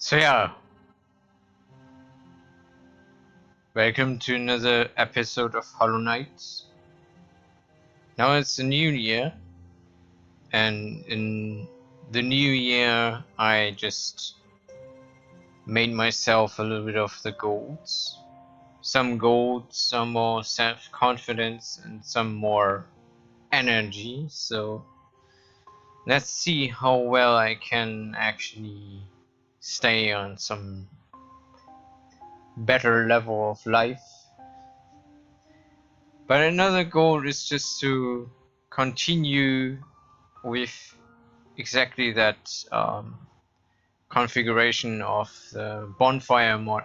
So yeah, welcome to another episode of Hollow Knight. Now it's a new year, and in the new year I just made myself a little bit of the golds. Some gold, some more self-confidence, and some more energy. So let's see how well I can actually stay on some better level of life. But another goal is just to continue with exactly that configuration of the bonfire mod.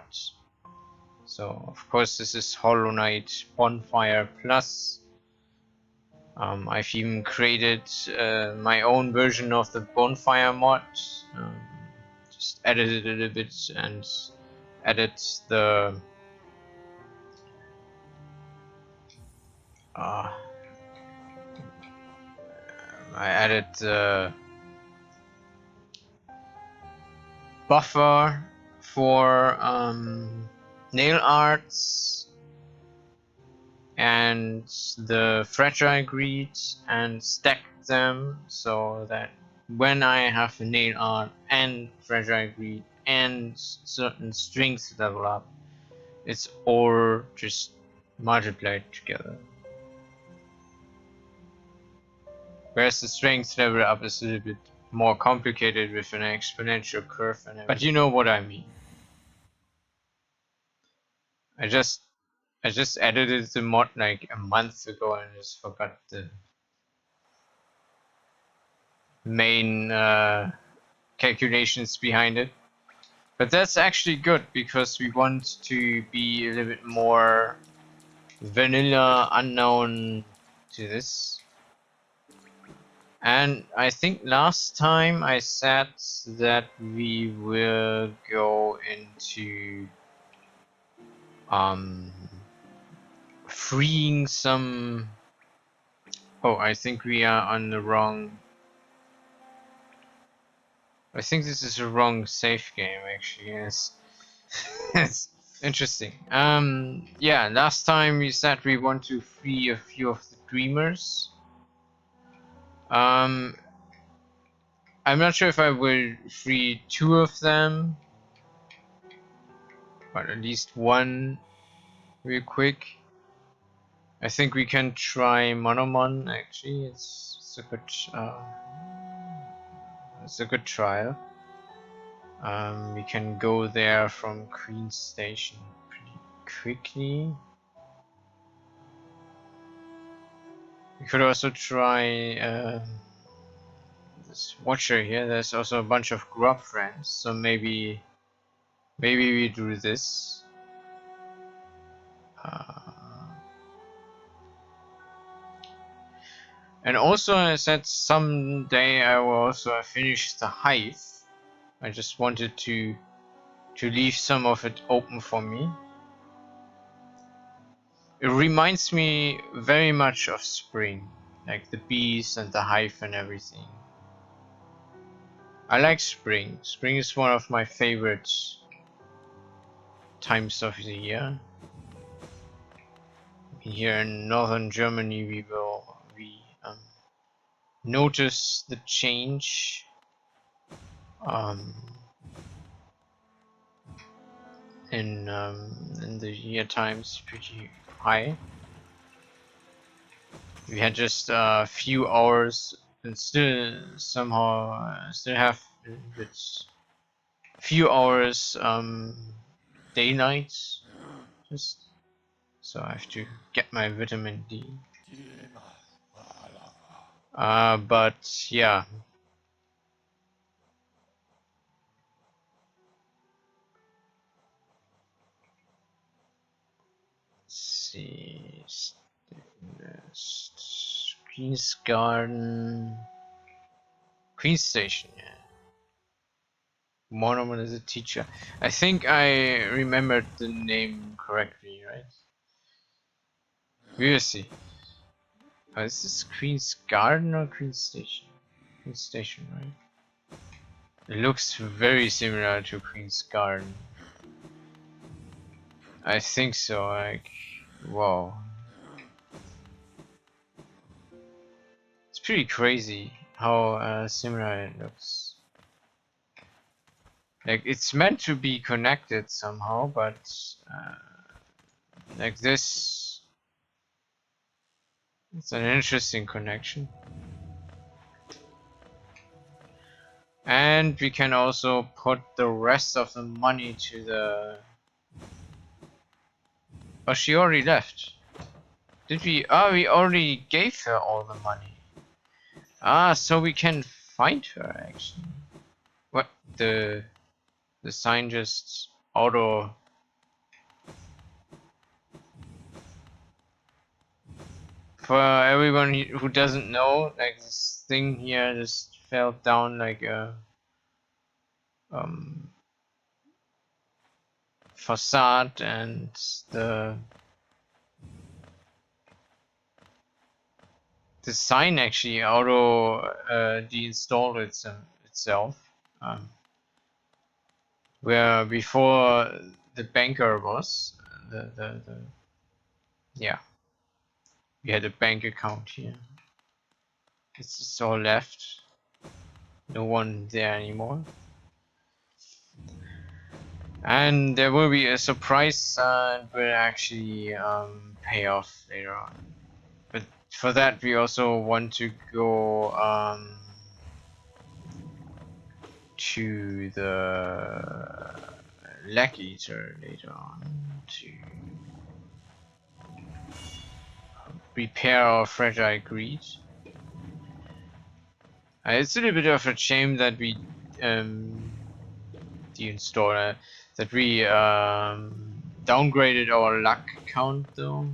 So of course this is Hollow Knight Bonfire Plus. I've even created my own version of the bonfire mod. Just edited it a bit and added the I added the buffer for nail arts and the fragile greed and stacked them so that when I have a nail art and fragile greed and certain strings level up, it's all just multiplied together. Whereas the strength level up is a little bit more complicated with an exponential curve and everything. But you know what I mean. I just edited the mod like a month ago and just forgot the main calculations behind it. But that's actually good because we want to be a little bit more vanilla, unknown to this. And I think last time I said that we will go into freeing some. Oh, I think we are on the wrong. I think this is a wrong save game actually. Yes. It's interesting. Yeah, last time we said we want to free a few of the dreamers. I'm not sure if I will free 2 of them, but at least one real quick. I think we can try Monomon actually. It's a good trial. We can go there from Queen Station pretty quickly. We could also try this watcher here. There's also a bunch of grub friends, so maybe we do this. And also I said someday I will also finish the hive. I just wanted to leave some of it open for me. It reminds me very much of spring, like the bees and the hive and everything. I like spring. Spring is one of my favorite times of the year. Here in northern Germany we notice the change in the year times pretty high. We had just a few hours and still somehow still have few hours daylight, just so I have to get my vitamin D. But yeah. Let's see. Queen's Garden. Queen's Station, yeah. Monomon is a teacher. I think I remembered the name correctly, right? We will see. Oh, is this Queen's Garden or Queen's Station? Queen's Station, right? It looks very similar to Queen's Garden. I think so, like, wow. It's pretty crazy how similar it looks. Like, it's meant to be connected somehow, but like this, it's an interesting connection. And we can also put the rest of the money to the... Oh, she already left. Did we? Oh, we already gave her all the money. Ah, so we can find her actually. What? The sign just auto... For everyone who doesn't know, like this thing here just fell down like a facade, and the sign actually auto deinstalled itself. Where before the banker was the yeah, we had a bank account here. It's just all left. No one there anymore. And there will be a surprise and will actually pay off later on. But for that we also want to go to the Leg Eater later on to repair our fragile greed. It's a little bit of a shame that we deinstalled that we downgraded our luck count though.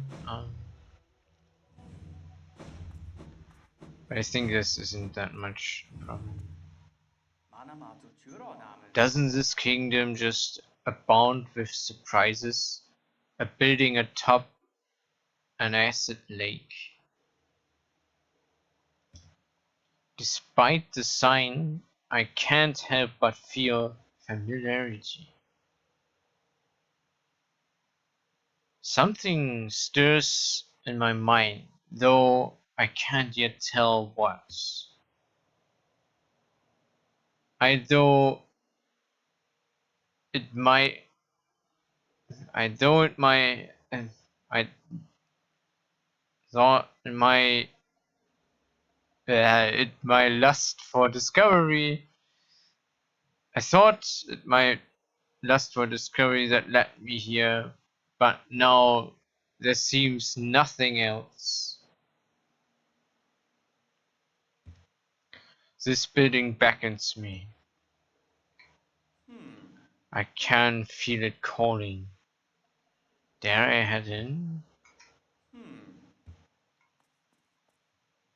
But I think this isn't that much problem. Doesn't this kingdom just abound with surprises? A building atop an acid lake. Despite the sign, I can't help but feel familiarity. Something stirs in my mind, though I can't yet tell what. I thought it might, I thought my lust for discovery. I thought it my lust for discovery that led me here, but now there seems nothing else. This building beckons me. I can feel it calling. Dare I head in?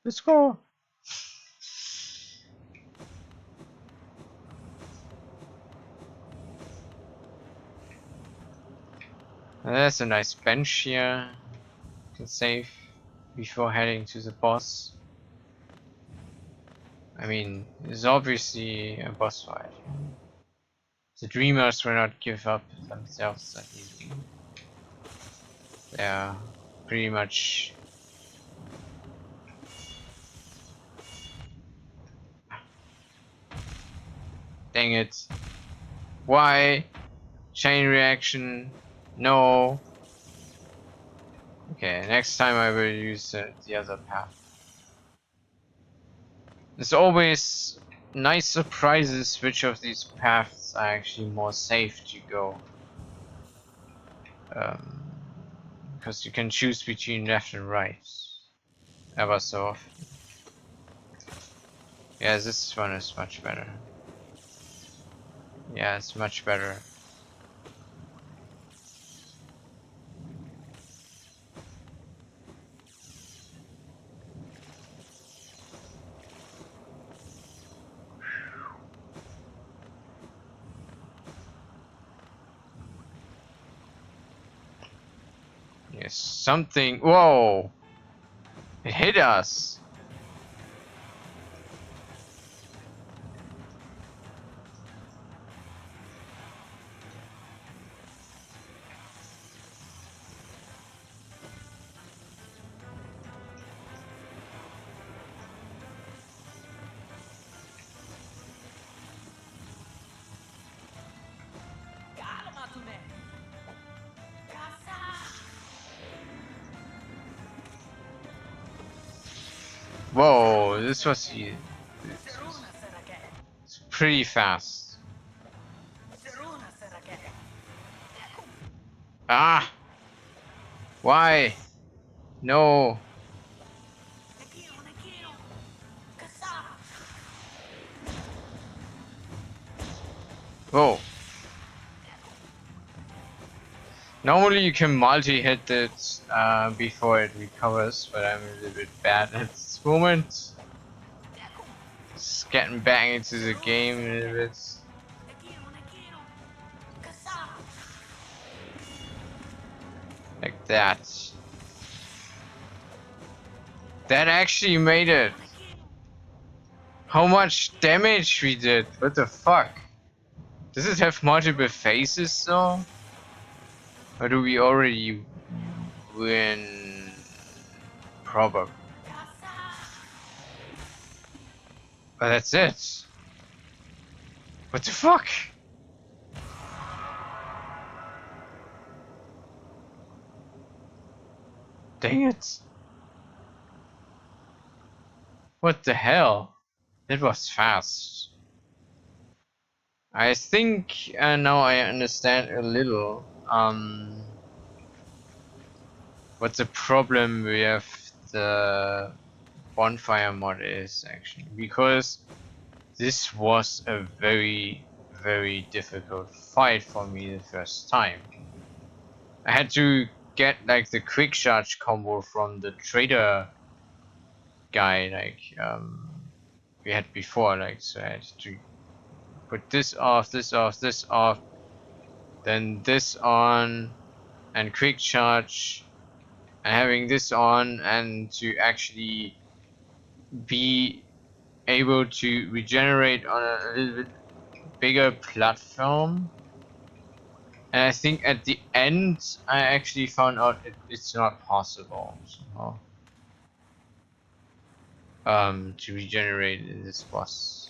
Let's go. There's a nice bench here. Can save before heading to the boss. I mean, it's obviously a boss fight. The dreamers will not give up themselves that easily. They are pretty much... Dang it. Why? Chain reaction. No. Okay, next time I will use the other path. There's always nice surprises which of these paths are actually more safe to go. Because you can choose between left and right. Ever so often. Yeah, this one is much better. Yeah, it's much better. Yes, something. Whoa! It hit us! Whoa, this was it's pretty fast. Ah! Why? No. Whoa. Normally you can multi-hit it before it recovers, but I'm a little bit bad at this moment. Just getting back into the game a little bit. Like that. That actually made it. How much damage we did? What the fuck? Does it have multiple phases though? Or do we already win? Probably. But that's it. What the fuck? Dang it. What the hell? That was fast. I think now I understand a little what the problem with the bonfire mod is actually, because this was a very difficult fight for me the first time. I had to get like the quick charge combo from the trader guy like we had before, like, so I had to put this off, this off, this off, then this on, and quick charge, and having this on, and to actually be able to regenerate on a little bit bigger platform. And I think at the end I actually found out it's not possible somehow to regenerate in this boss.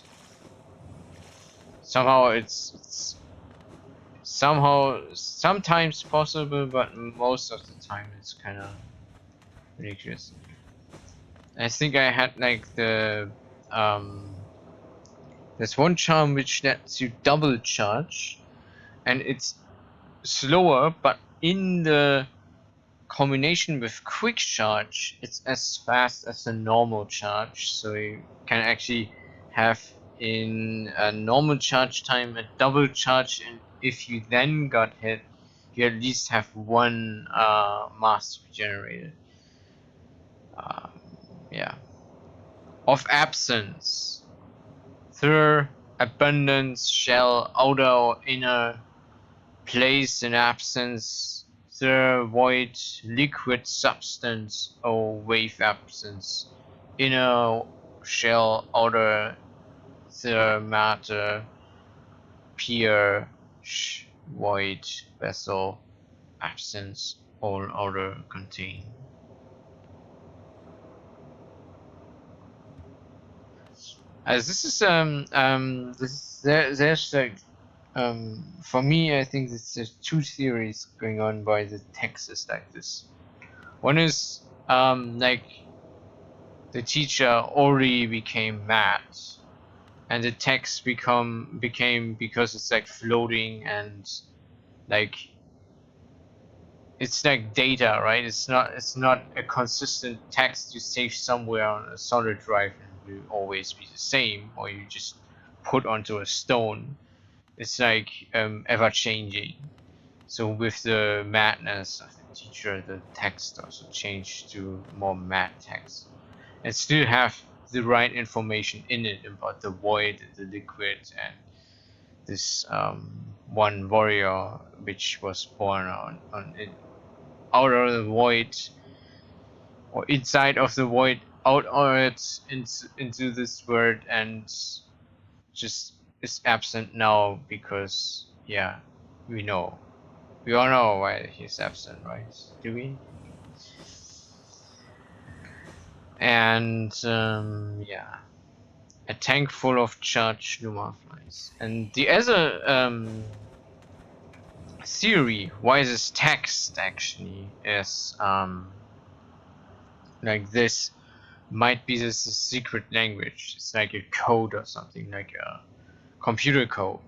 Somehow it's somehow sometimes possible, but most of the time it's kind of ridiculous. I think I had like the there's one charm which lets you double charge, and it's slower, but in the combination with quick charge, it's as fast as a normal charge, so you can actually have in a normal charge time a double charge, and if you then got hit, you at least have one mass regenerated. Yeah. Of absence. Through abundance shall outer inner place in absence, the void liquid substance, or wave absence, inner shell, outer the matter, pure void vessel, absence, all outer contain. As this is there's like for me, I think there's two theories going on why the text is like this. One is like the teacher already became mad, and the text became because it's like floating, and like it's like data, right? It's not a consistent text you save somewhere on a solid drive and will always be the same, or you just put onto a stone. It's like ever changing. So with the madness of the teacher, the text also changed to more mad text, and still have the right information in it about the void, the liquid, and this one warrior which was born out of the void, or inside of the void, out of it into this world, and just is absent now because, yeah, we know. We all know why he's absent, right? Do we? And yeah, a tank full of charged Luma flies. And the other theory why this text actually is like this might be this a secret language. It's like a code or something, like a computer code.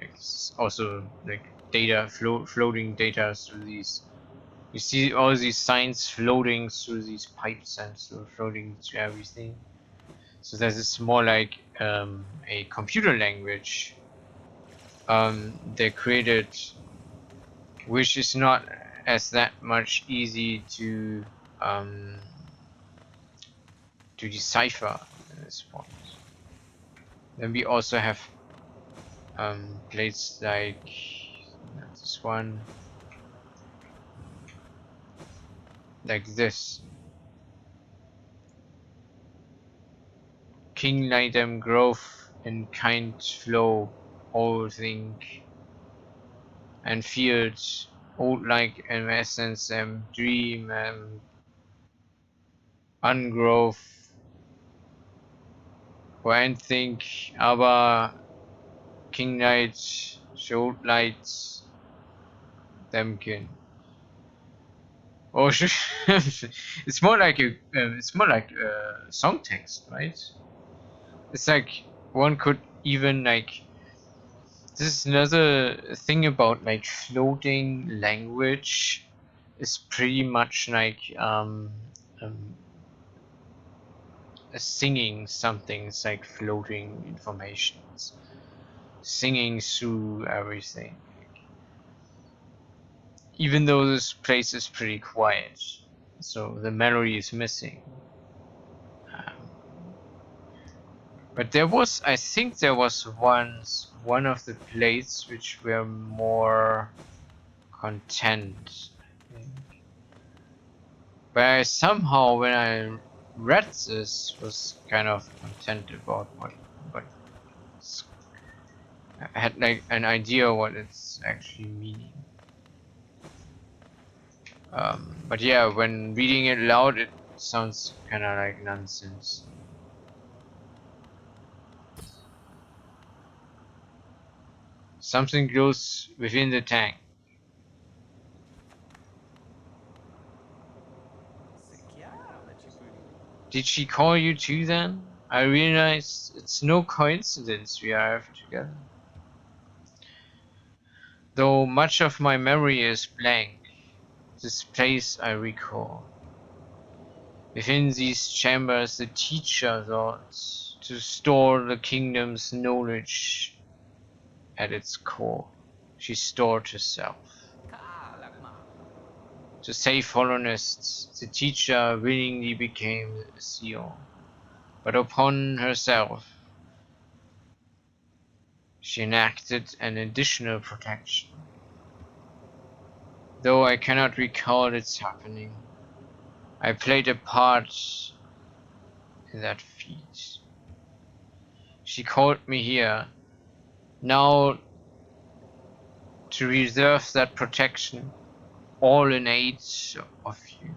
It's also like data floating data through these. You see all these signs floating through these pipes and floating through everything. So this is more like a computer language they created, which is not as that much easy to decipher at this point. Then we also have plates like this one, like this. King Knightem growth in kind flow, all think and fields, old like essence dream ungrowth, when think aber King Knight showed lights Demkin. Oh, it's more like a song text, right? It's like one could even like. This is another thing about like floating language. Is pretty much like singing something. It's like floating informations, singing through everything. Even though this place is pretty quiet, so the melody is missing. But there was, I think there was once one of the plates which were more content. But I somehow, when I read this, was kind of content about what I had like an idea what it's actually meaning. But yeah, when reading it loud, it sounds kind of like nonsense. Something glows within the tank. Did she call you too then? I realized it's no coincidence we arrived together. Though much of my memory is blank, this place I recall. Within these chambers the teacher thought to store the kingdom's knowledge at its core. She stored herself. To save Hollownest, the teacher willingly became a seal, but upon herself she enacted an additional protection. Though I cannot recall its happening, I played a part in that feat. She called me here, now to reserve that protection, all in aid of you.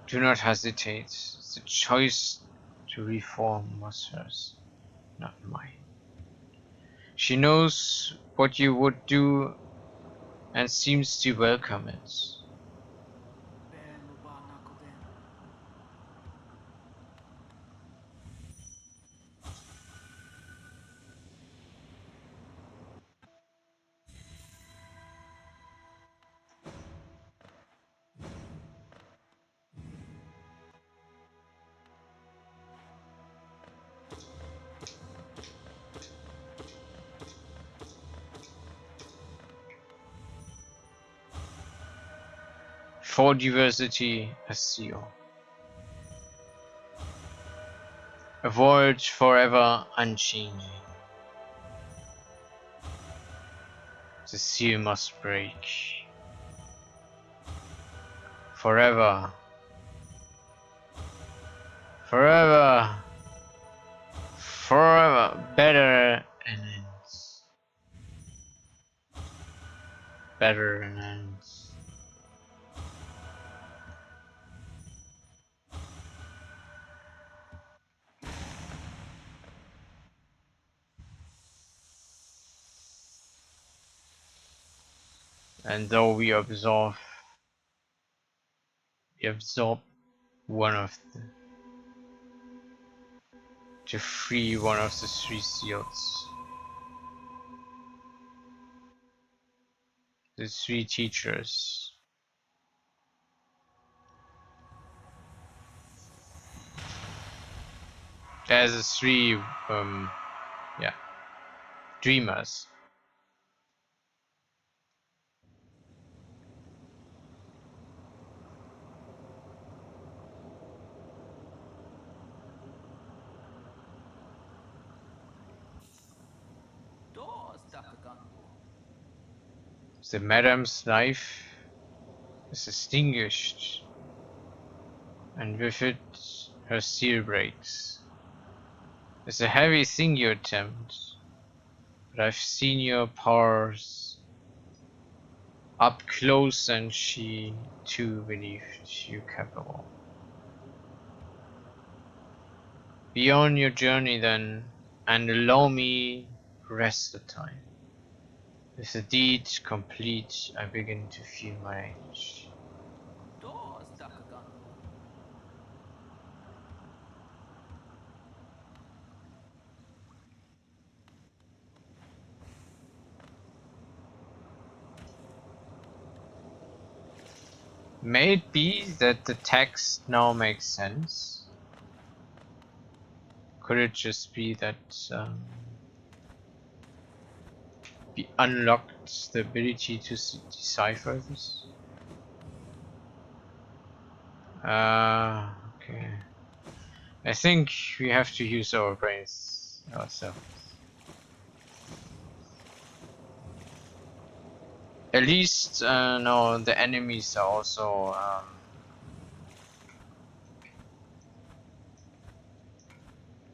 Do not hesitate. The choice to reform was hers, not mine. She knows what you would do and seems to welcome it. For diversity, a seal. A voyage forever unchanging. The seal must break. Forever. Forever. Forever. Better and ends. Better and ends. And though we absorb one of to free one of the 3 seals. The 3 teachers. There's the 3 yeah, dreamers. The madam's knife is extinguished, and with it her seal breaks. It's a heavy thing you attempt, but I've seen your powers up close, and she too believed you capable. Be on your journey then, and allow me rest the time. With the deed complete, I begin to feel my age. May it be that the text now makes sense? Could it just be that we unlocked the ability to decipher this? Okay. I think we have to use our brains ourselves. At least, no, the enemies are also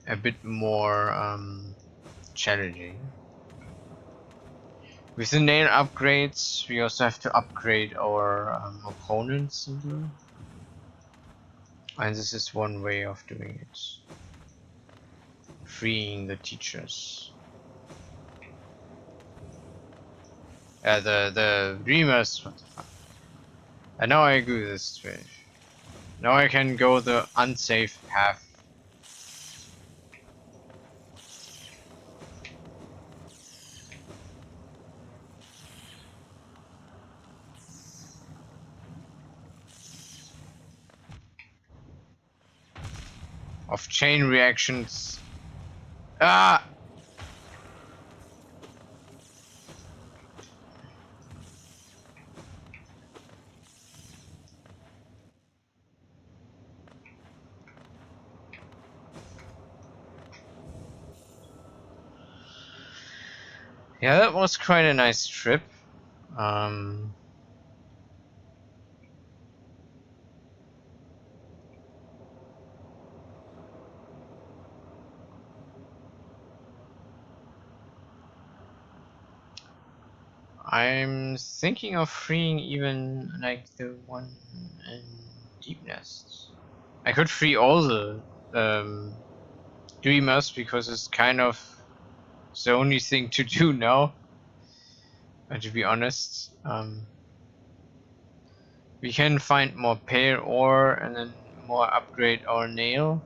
a bit more challenging. With the nail upgrades, we also have to upgrade our opponents, and this is one way of doing it. Freeing the teachers. The dreamers. What the fuck? And now I go this way. Now I can go the unsafe path. Of chain reactions. Ah! Yeah, that was quite a nice trip. I'm thinking of freeing even like the one in Deep Nest. I could free all the dreamers because it's kind of the only thing to do now. And to be honest, we can find more pear ore and then more upgrade our nail,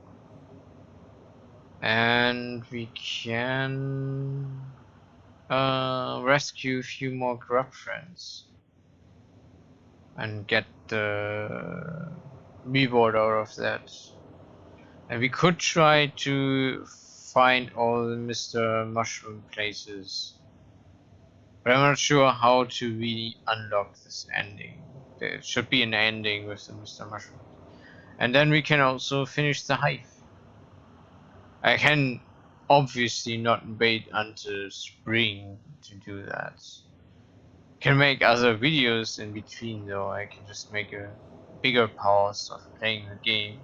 and we can rescue a few more grub friends and get the reward out of that. And we could try to find all the Mr. Mushroom places, but I'm not sure how to really unlock this ending. There should be an ending with the Mr. Mushroom. And then we can also finish the hive. I can obviously not wait until spring to do that. Can make other videos in between though. I can just make a bigger pause of playing the game.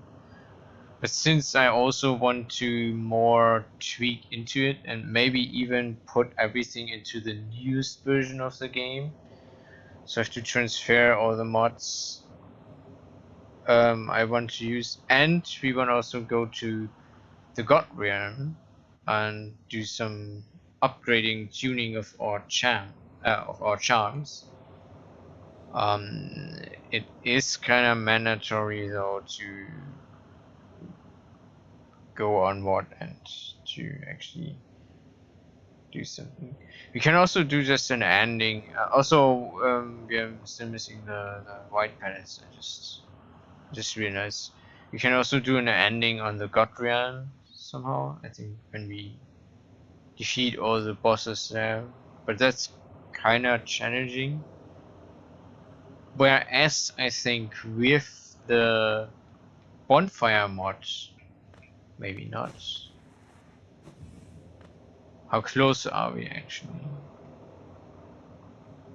But since I also want to more tweak into it and maybe even put everything into the newest version of the game, so I have to transfer all the mods I want to use, and we want to also go to the God Realm and do some upgrading, tuning of our charms. It is kind of mandatory though to go onward and to actually do something. We can also do just an ending. We are still missing the white palettes. I just realized. We can also do an ending on the God Realm somehow. I think when we defeat all the bosses there, but that's kind of challenging. Whereas I think with the bonfire mod, maybe not. How close are we actually?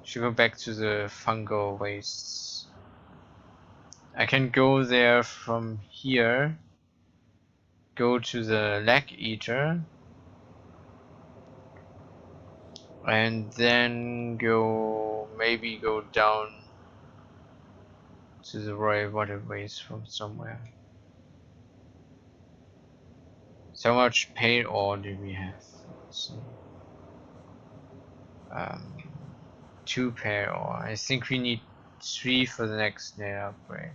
Should go back to the Fungal Wastes. I can go there from here. Go to the Lag Eater. And then maybe go down to the Royal Waterways from somewhere. So how much pale ore do we have? Let's see. 2 pale ore. I think we need 3 for the next layer upgrade.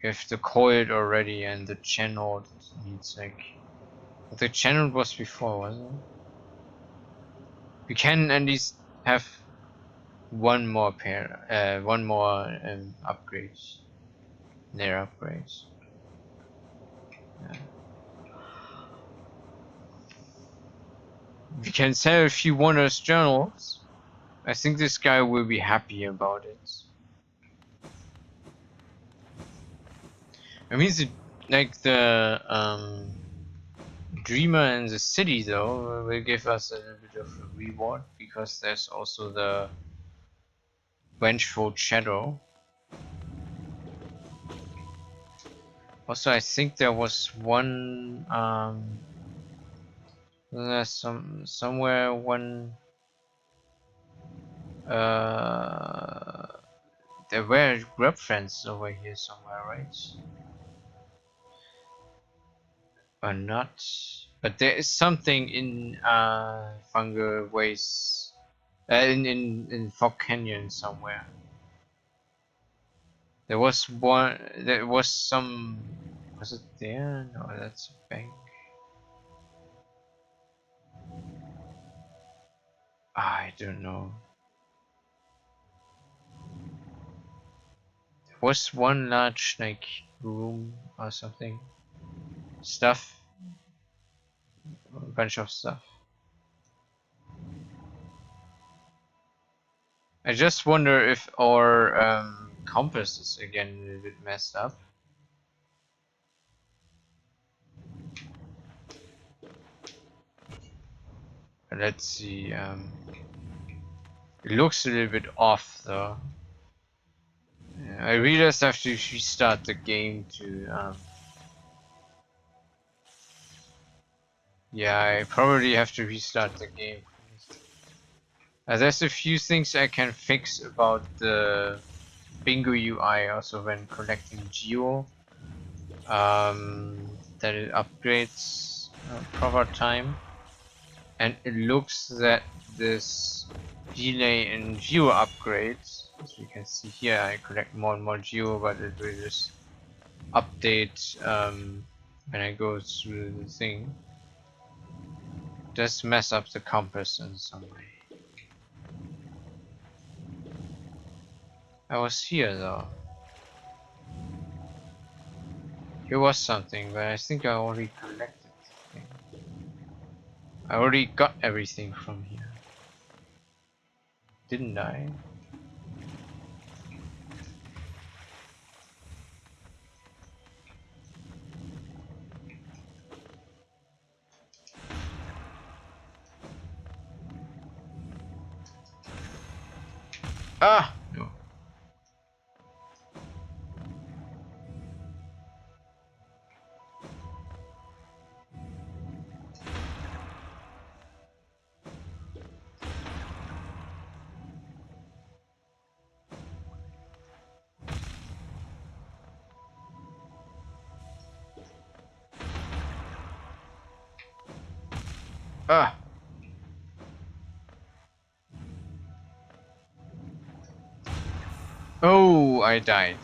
We have the coiled already and the channel needs like... The channel was before, wasn't it? We can at least have one more upgrades. Layer upgrades. Yeah. We can sell a few Wondrous Journals. I think this guy will be happy about it. I mean, the Dreamer in the city though will give us a little bit of a reward because there's also the Vengeful Shadow. Also, I think there was one there's somewhere one there were grub friends over here somewhere, right? Or not? But there is something in Fungal Wastes, in Fog Canyon somewhere. There was one. There was some. Was it there? No, that's a bank. I don't know. There was one large like room or something. Stuff. A bunch of stuff. I just wonder if our compass is again a little bit messed up. Let's see. It looks a little bit off though. Yeah, I really just have to restart the game to. Yeah, I probably have to restart the game. There's a few things I can fix about the Bingo UI also when collecting Geo. That it upgrades proper time. And it looks that this delay in Geo upgrades, as you can see here, I collect more and more Geo, but it will just update when I go through the thing. Just mess up the compass in some way. I was here though. Here was something, but I think I already collected the thing. I already got everything from here. Didn't I? Ah! No. Ah! Oh, I died.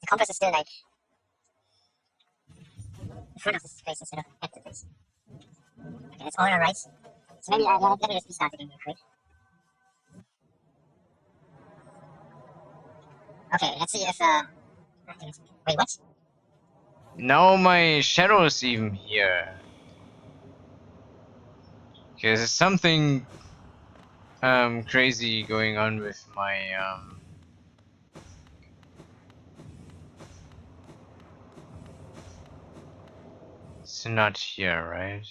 The compass is still like in front of this place instead of at the place. Okay, that's all alright. So maybe let me just restart the game real quick. Okay, let's see if wait, what? Now my shadow is even here. Okay, there's something crazy going on with my it's not here, right?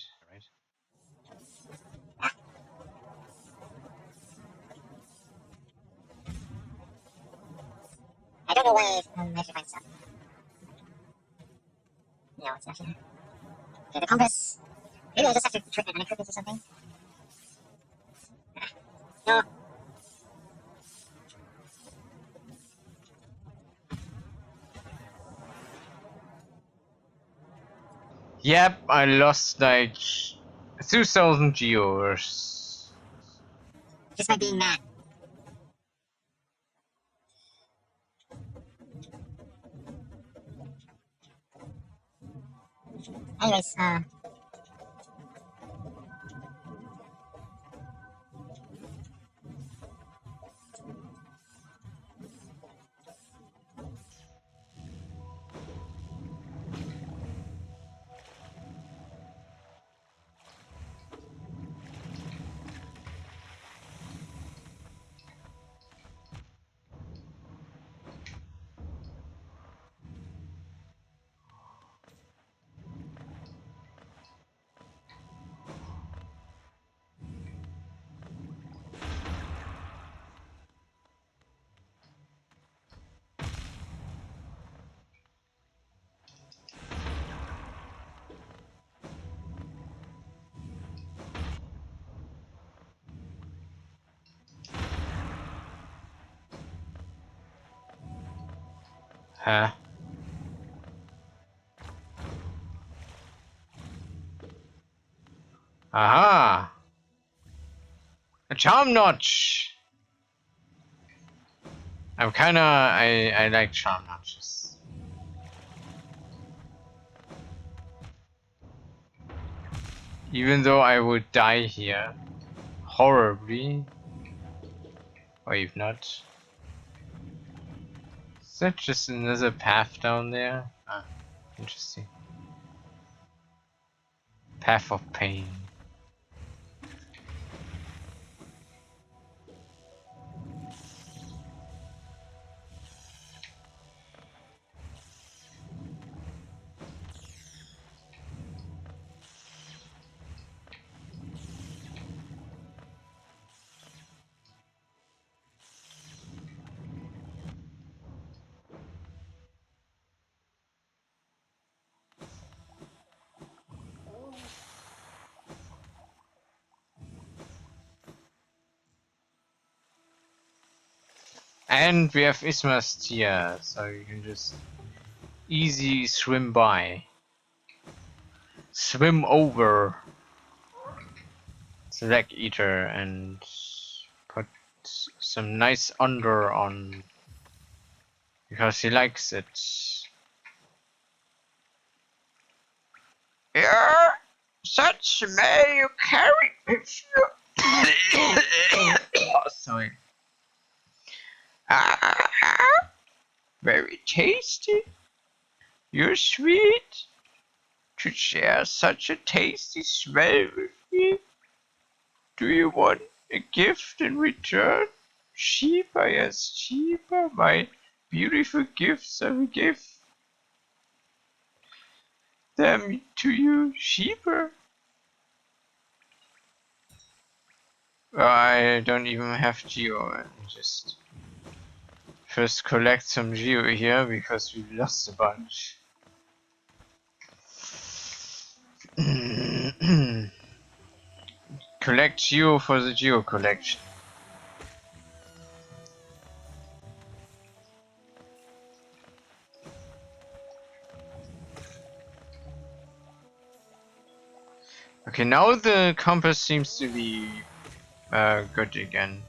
I don't know why I managed to find stuff. No, it's not here. Okay, the compass. Maybe I just have to trick and equip it or something. No. Yep, I lost like 2,000 gears. Just by being mad. Anyways, Huh? Aha! A charm notch! I like charm notches. Even though I would die here horribly, or if not. Is that just another path down there? Ah, interesting. Path of pain. And we have Isthmus here, so you can just easy swim by. Swim over Select Eater and put some nice under on because he likes it. Yeah, such may you carry with you. Oh, sorry. Ah, very tasty. You're sweet to share such a tasty smell with me. Do you want a gift in return? Sheepa, yes, Sheepa, my beautiful gifts I will give them to you, Sheepa. I don't even have Geo, and just first collect some Geo here because we lost a bunch. Collect Geo for the Geo collection. Okay, now the compass seems to be good again.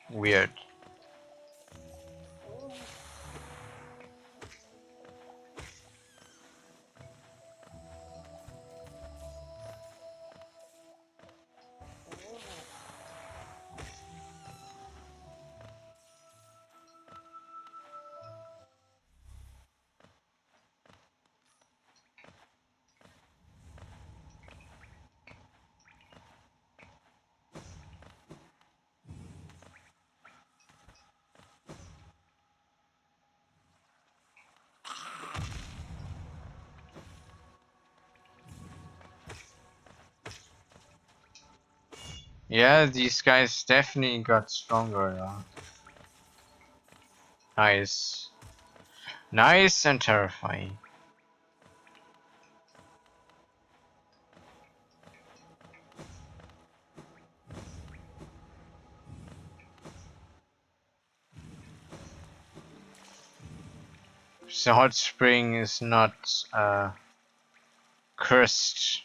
Weird. Yeah, these guys definitely got stronger now. Nice. Nice and terrifying. The hot spring is not cursed.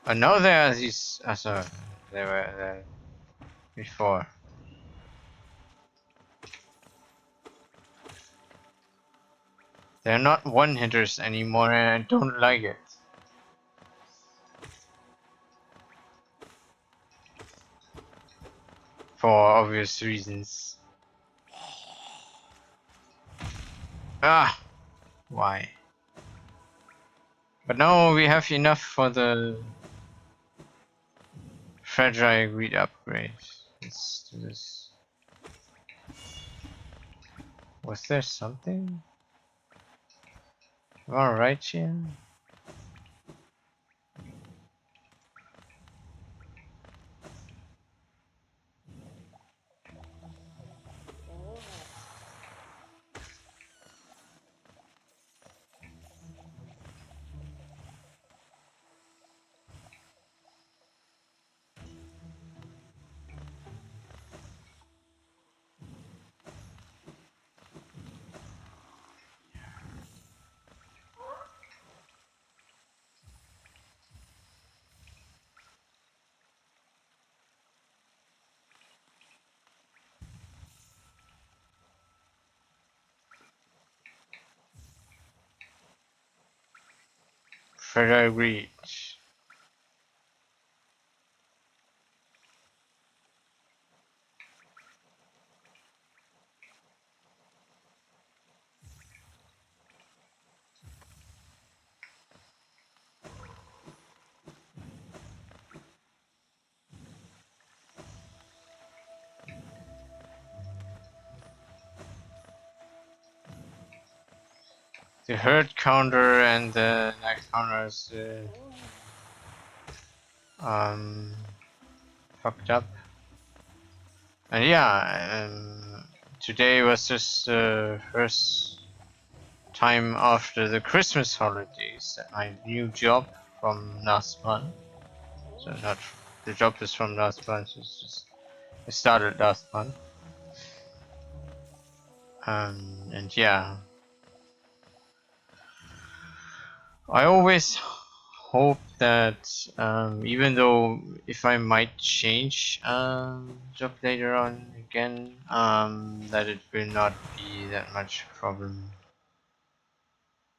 Oh, now there are these. Sorry, they were there before. They're not one hitters anymore, and I don't like it. For obvious reasons. Ah! Why? But now we have enough for the fragile greed upgrade. Let's do this. Was there something? Alright here? Fragile greed. The hurt counter and the knife counter is fucked up. And yeah, today was just the first time after the Christmas holidays that my new job from last month. So not the job is from last month. It's just it started last month. And yeah, I always hope that even though if I might change job later on again, that it will not be that much problem.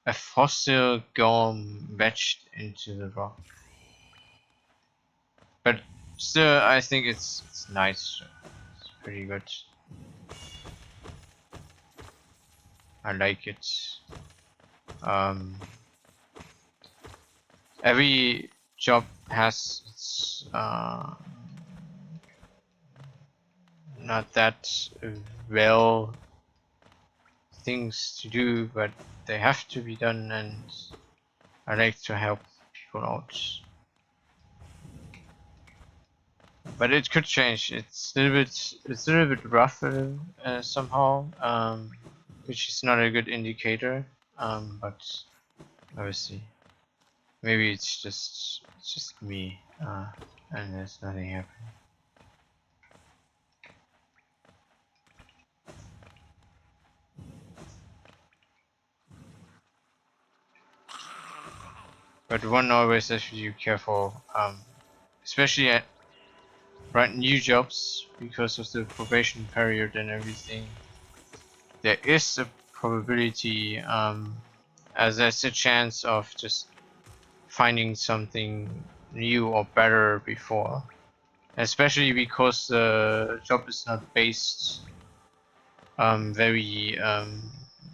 A fossil golem wedged into the rock. But still, I think it's nice. It's pretty good. I like it. Every job has its not that well things to do, but they have to be done, and I like to help people out. But it could change. It's a little bit rougher somehow, which is not a good indicator. But obviously, maybe it's just me, and there's nothing happening. but one always has to be careful, especially at new jobs because of the probation period and everything. There is a probability, as there's a chance of just finding something new or better before, especially because the job is not based very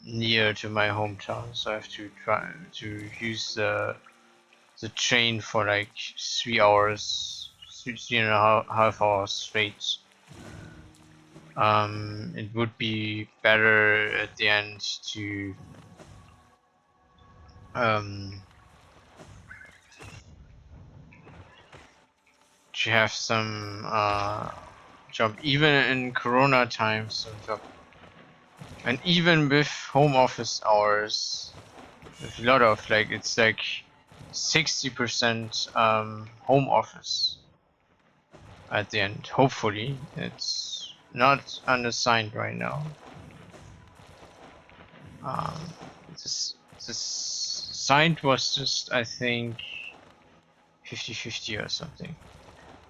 near to my hometown, so I have to try to use the train for like 3 hours, 3.5 hours straight. It would be better at the end to have some job, even in Corona times, some job, and even with home office hours, with a lot of like it's like 60% home office at the end. Hopefully, it's not unassigned right now. This signed was just, I think, 50-50 or something,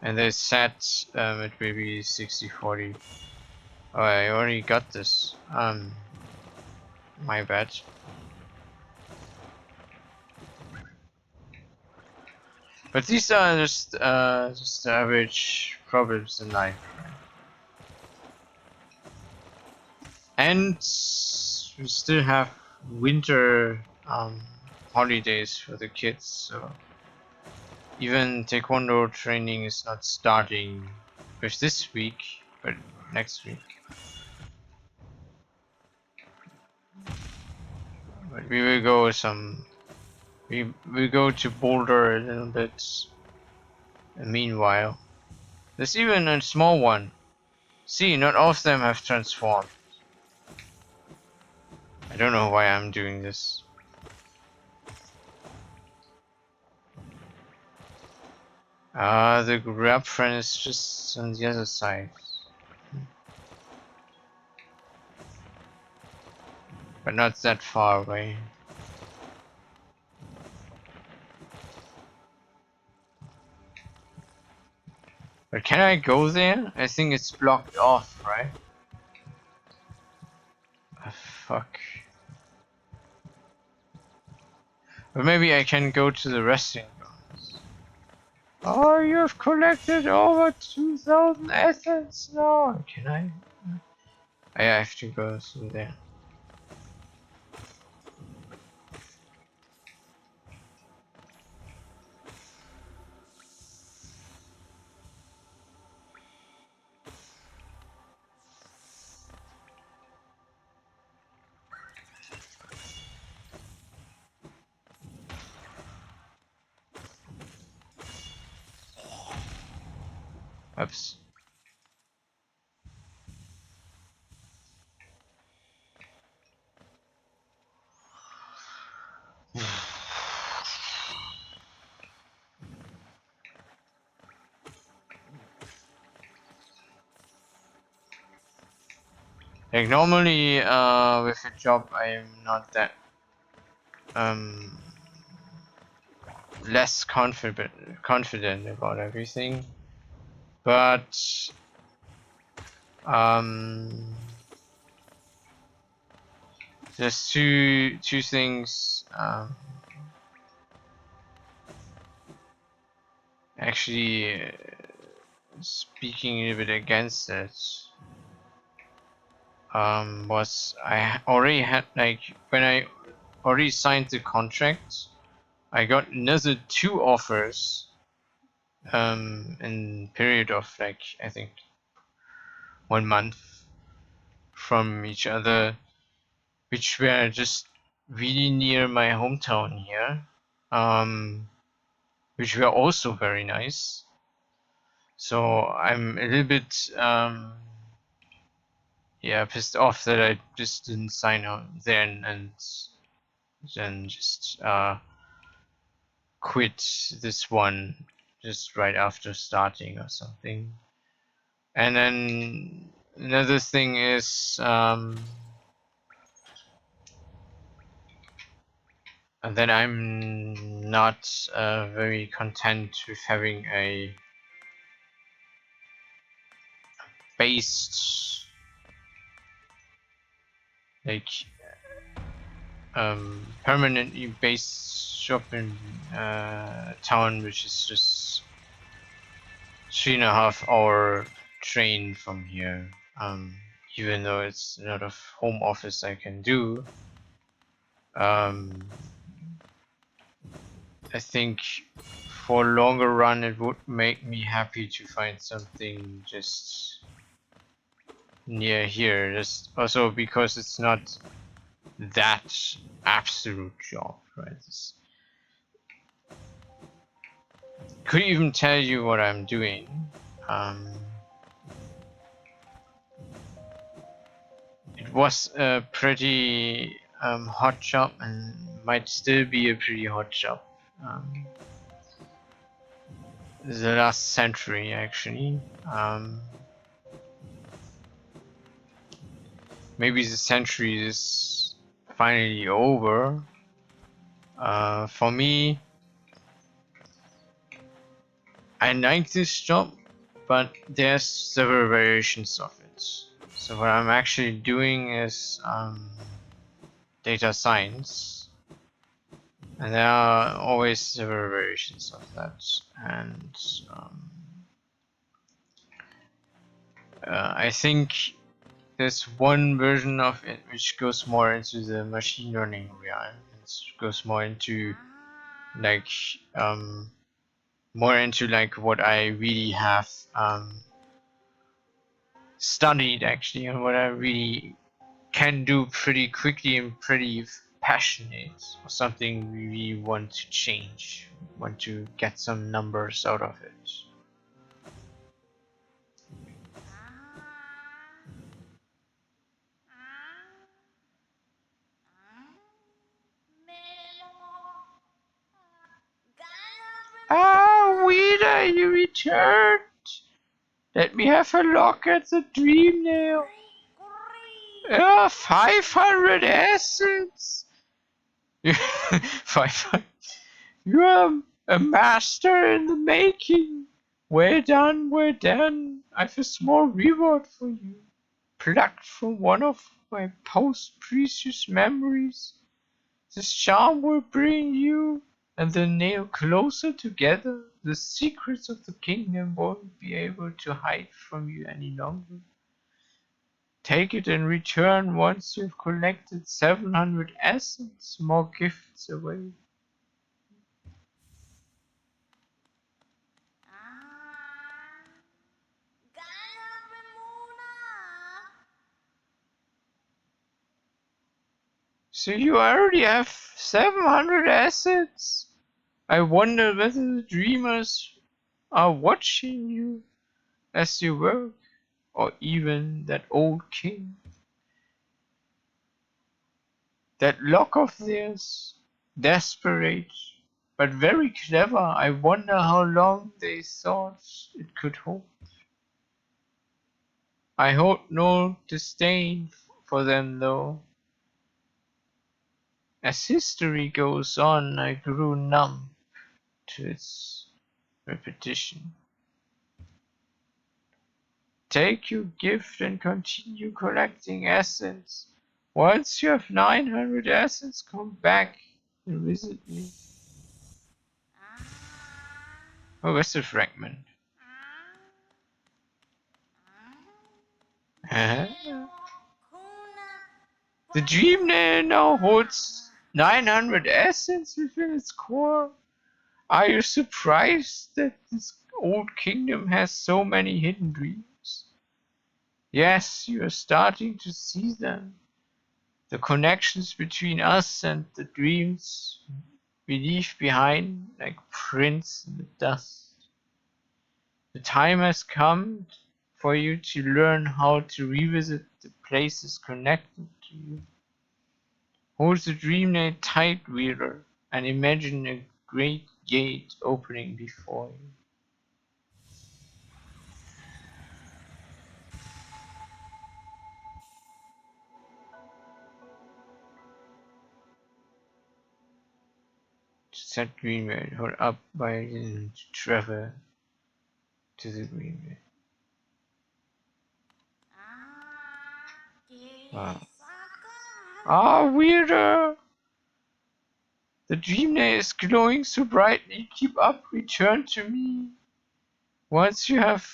and they said it will be 60-40. Oh, I already got this. My bad. But these are just average problems in life, right? And we still have winter holidays for the kids, so even taekwondo training is not starting with this week, but next week. But we will go we go to Boulder a little bit. Meanwhile, there's even a small one. See, not all of them have transformed. I don't know why I'm doing this. The grub friend is just on the other side. But not that far away. But can I go there? I think it's blocked off, right? Oh, fuck. But maybe I can go to the Restingn Grounds. Oh, you have collected over 2,000 assets now. Can I? I have to go through there. Oops. Like normally, with a job, I'm not that less confident about everything, but there's two things actually speaking a bit against it. Was I already had, like, when I already signed the contract, I got another 2 offers in period of like I think 1 month from each other, which were just really near my hometown here, which were also very nice. So I'm a little bit yeah, pissed off that I just didn't sign on then and then just quit this one just right after starting or something. And then another thing is and then I'm not very content with having a based like permanently based shopping town, which is just 3.5 hour train from here. Even though it's a lot of home office I can do, I think for a longer run it would make me happy to find something just near here. Just also because it's not that absolute job, right? Could even tell you what I'm doing. It was a pretty hot job and might still be a pretty hot job. The last century, actually. Maybe the century is finally over. For me, I like this job, but there's several variations of it. So what I'm actually doing is data science, and there are always several variations of that. And I think there's one version of it which goes more into the machine learning realm. It goes more into like what I really have studied actually, and what I really can do pretty quickly and pretty passionate, or something we really want to change, want to get some numbers out of it. Ah, Weeder, you returned! Let me have a look at the dream now. 500 assets! 500. You are a master in the making. Well done, well done. I've a small reward for you. Plucked from one of my post-precious memories. This charm will bring you and the nail closer together. The secrets of the kingdom won't be able to hide from you any longer. Take it in return once you've collected 700 essence. More gifts await. So you already have 700 assets? I wonder whether the dreamers are watching you as you work, or even that old king. That lock of theirs, desperate, but very clever. I wonder how long they thought it could hold. I hold no disdain for them though. As history goes on, I grew numb to its repetition. Take your gift and continue collecting essence. Once you have 900 essence, come back and visit me. Oh, that's a fragment. The dream nail now holds 900 essence within its core. Are you surprised that this old kingdom has so many hidden dreams? Yes, you are starting to see them. The connections between us and the dreams we leave behind like prints in the dust. The time has come for you to learn how to revisit the places connected to you. Hold the dream nail tight, Wheeler, and imagine a great gate opening before you. Set Greenway. Hold up by travel to the Greenway. Wow. Ah, weirder! The Dreamday is glowing so brightly. Keep up, return to me. Once you have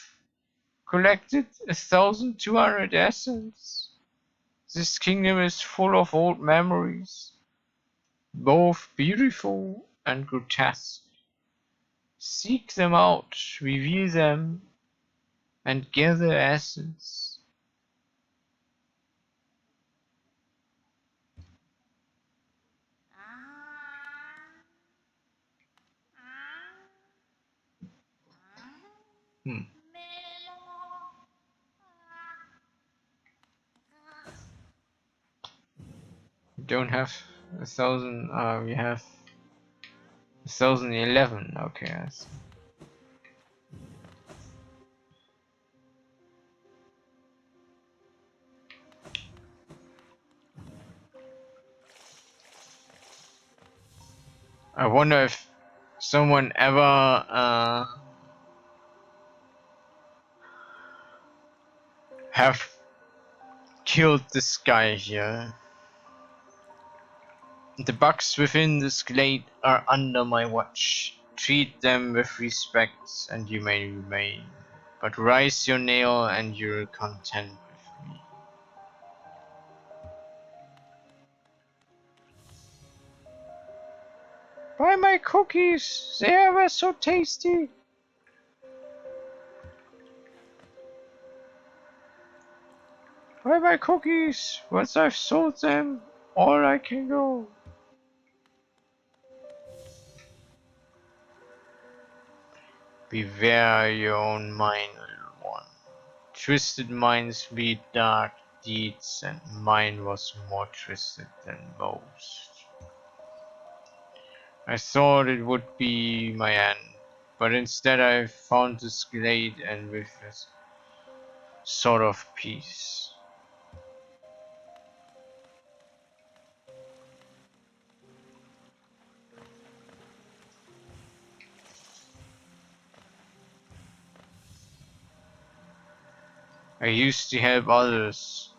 collected 1,200 essence, this kingdom is full of old memories, both beautiful and grotesque. Seek them out, reveal them, and gather essence. We don't have 1,000, we have 1,011, okay, I see. I wonder if someone ever have killed this guy here. The bugs within this glade are under my watch. Treat them with respect and you may remain. But rise your nail and you're content with me. Buy my cookies! They were so tasty! Buy my cookies! Once I've sold them, all I can go. Beware your own mind, little one. Twisted minds lead dark deeds, and mine was more twisted than most. I thought it would be my end, but instead I found this glade and with a sort of peace. I used to help others.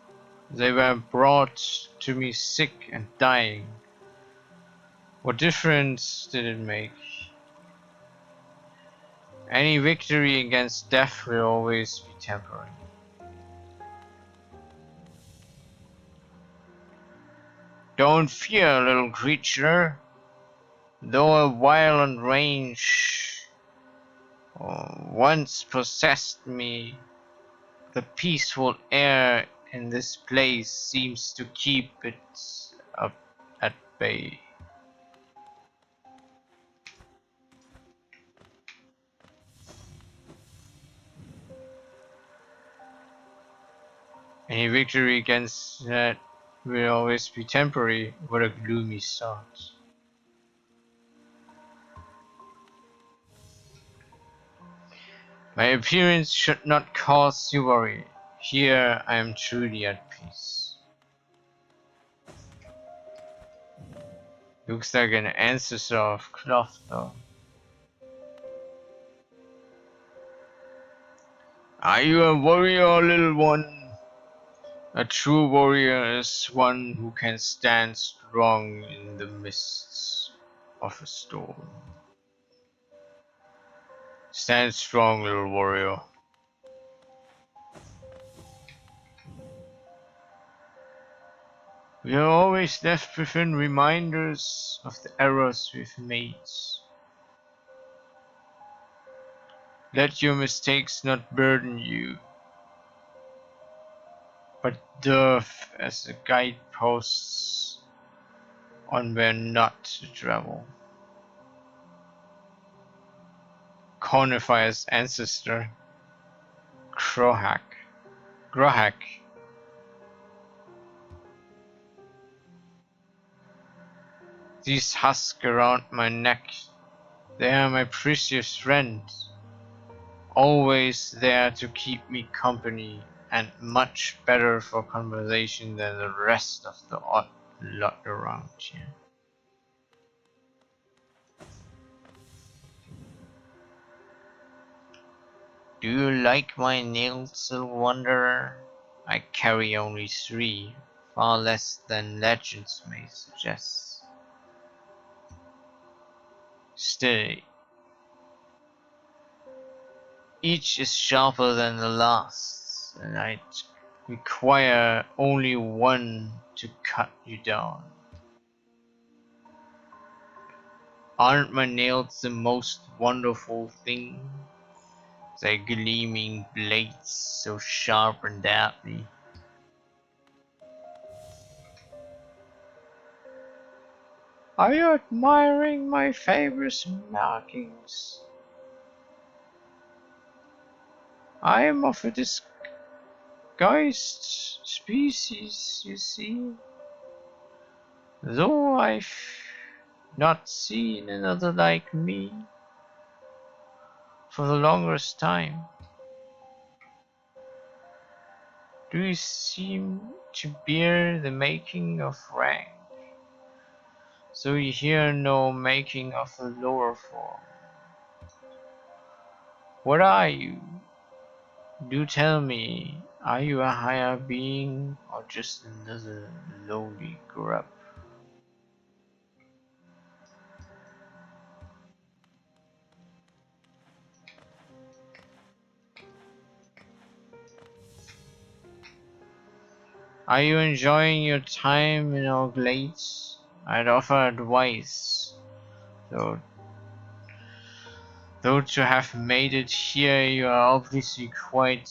They were brought to me sick and dying. What difference did it make? Any victory against death will always be temporary. Don't fear, little creature. Though a violent rage once possessed me, the peaceful air in this place seems to keep it up at bay. Any victory against that will always be temporary. What a gloomy thought. My appearance should not cause you worry. Here I am truly at peace. Looks like an ancestor of cloth though. Are you a warrior, little one? A true warrior is one who can stand strong in the mists of a storm. Stand strong, little warrior. We are always left within reminders of the errors we've made. Let your mistakes not burden you, but serve as the guideposts on where not to travel. Cornifire's ancestor, Grohak. These husks around my neck, they are my precious friends, always there to keep me company and much better for conversation than the rest of the odd lot around here. Do you like my nails, Wanderer? I carry only 3, far less than legends may suggest. Still, each is sharper than the last, and I require only 1 to cut you down. Aren't my nails the most wonderful thing? Their gleaming blades so sharp and deadly. Are you admiring my fibrous markings? I am of a disguised species, you see. Though I've not seen another like me for the longest time. Do you seem to bear the making of rank? So you hear no making of a lower form. What are you? Do tell me, are you a higher being or just another lowly grub? Are you enjoying your time in our glades? I'd offer advice, though to have made it here you are obviously quite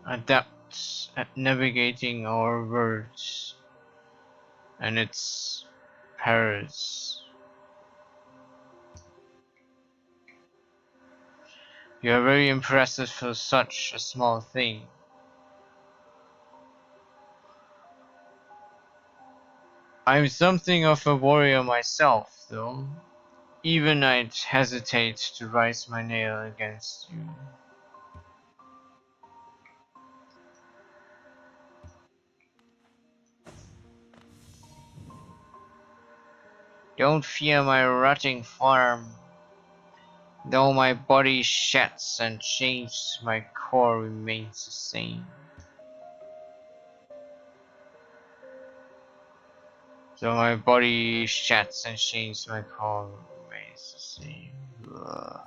adept at navigating our worlds and its perils. You are very impressive for such a small thing. I'm something of a warrior myself, though. Even I'd hesitate to raise my nail against you. Don't fear my rotting form. Though my body sheds and changes, my core remains the same. Though my body sheds and changes, my core remains the same. Ugh.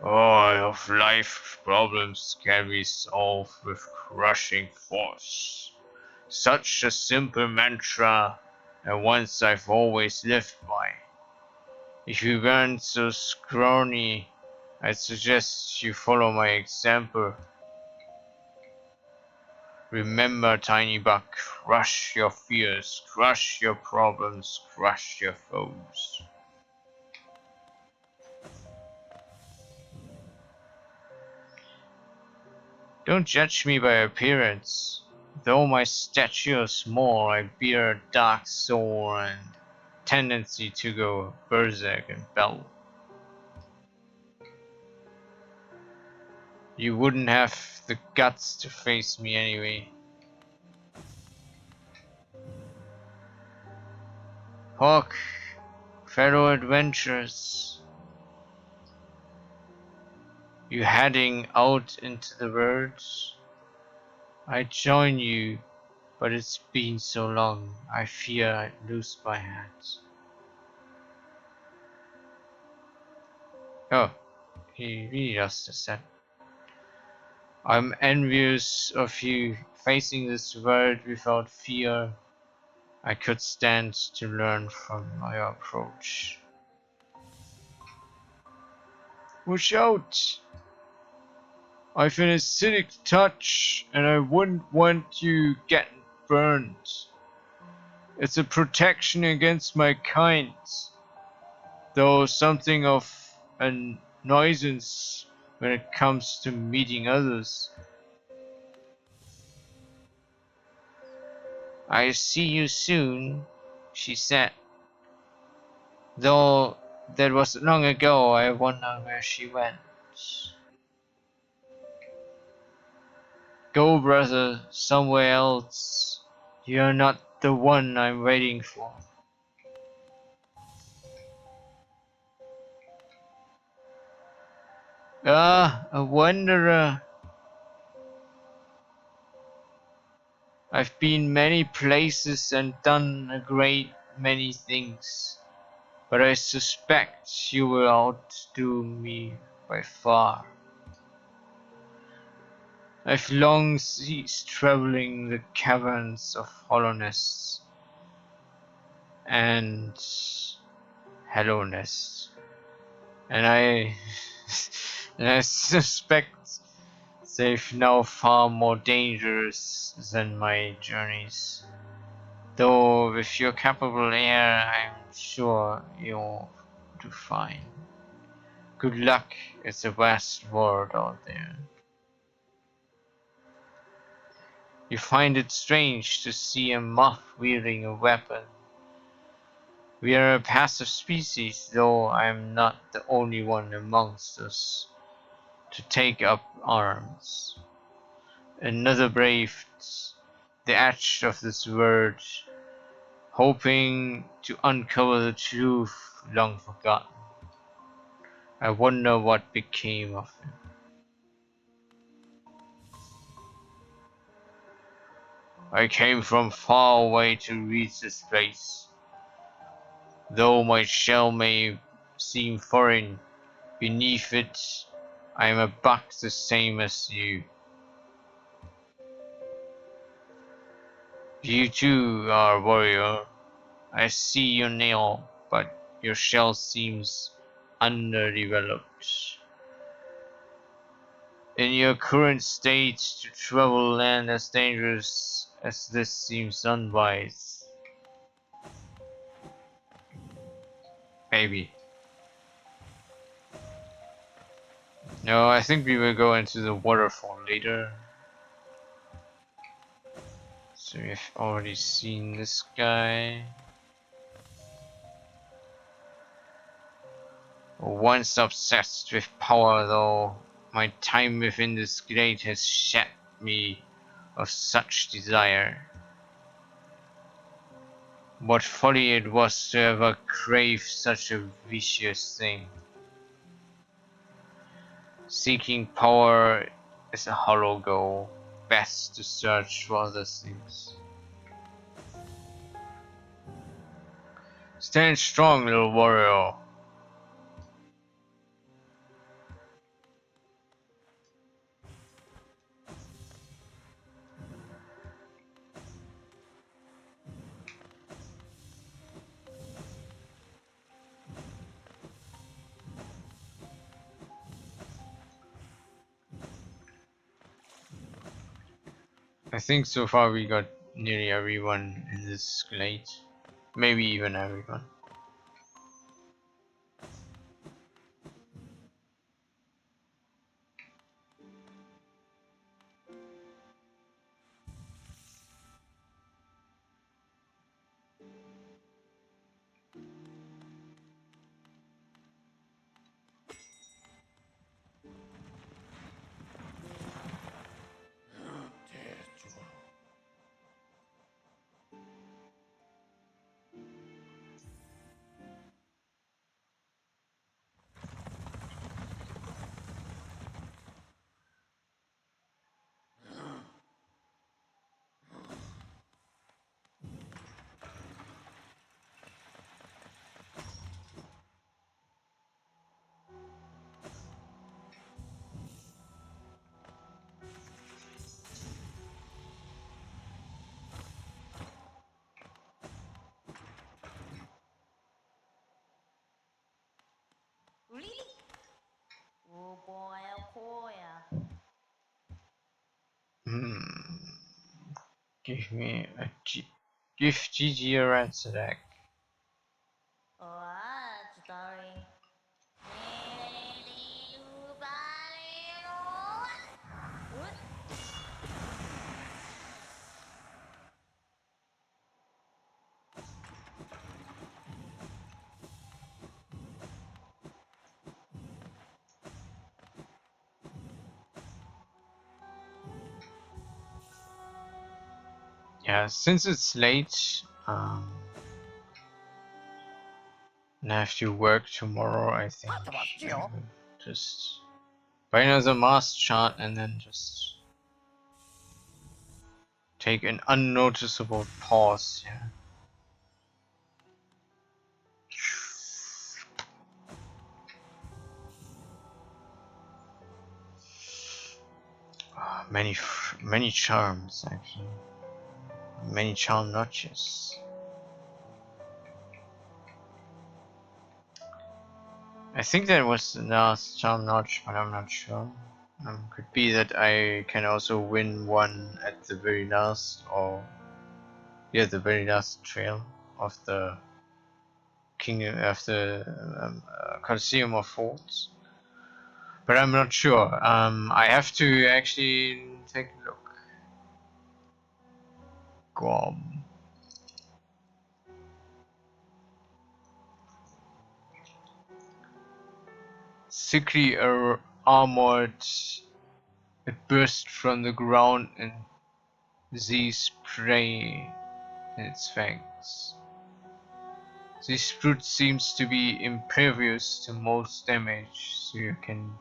All of life's problems can be solved with crushing force. Such a simple mantra, and once I've always lived by. If you weren't so scrawny, I'd suggest you follow my example. Remember, Tiny Buck, crush your fears, crush your problems, crush your foes. Don't judge me by appearance. Though my stature is small, I bear a dark soul and tendency to go berserk and bell. You wouldn't have the guts to face me anyway. Hawk, fellow adventurers, you heading out into the world? I'd join you, but it's been so long, I fear I'd lose my hat. Oh, he really lost his hat. I'm envious of you facing this world without fear. I could stand to learn from your approach. Watch out! I've an acidic touch and I wouldn't want you getting burned. It's a protection against my kind, though something of a nuisance when it comes to meeting others. I'll see you soon, she said. Though that was long ago, I wonder where she went. Go, brother, somewhere else. You're not the one I'm waiting for. Ah, a wanderer. I've been many places and done a great many things, but I suspect you will outdo me by far. I've long ceased traveling the caverns of Hollownest and Hollownest, and I and I suspect they've now far more dangerous than my journeys. Though with your capable heir, I'm sure you'll do fine. Good luck, it's a vast world out there. You find it strange to see a moth wielding a weapon. We are a passive species, though I am not the only one amongst us to take up arms. Another braved the edge of this world, hoping to uncover the truth long forgotten. I wonder what became of him. I came from far away to reach this place. Though my shell may seem foreign, beneath it I am a buck the same as you. You too are a warrior. I see your nail, but your shell seems underdeveloped. In your current state, to travel land as dangerous as this seems unwise. Maybe. No, I think we will go into the waterfall later. So we've already seen this guy. Once obsessed with power though, my time within this glade has shed me of such desire. What folly it was to ever crave such a vicious thing. Seeking power is a hollow goal. Best to search for other things. Stand strong, little warrior. I think so far we got nearly everyone in this glade. Maybe even everyone. Oh boy, oh boy. Give me a give GG a ransom deck. Darling. Yeah, since it's late, and I have to work tomorrow, I think I will just buy another mask chart and then just take an unnoticeable pause here. Many charms actually. Many charm notches. I think that was the last charm notch, but I'm not sure. Could be that I can also win one at the very last, or yeah, the very last trail of the Coliseum of Forts. But I'm not sure. I have to actually take a look. Grub. Thickly armored, it burst from the ground and sees prey in its fangs. This brute seems to be impervious to most damage, so you can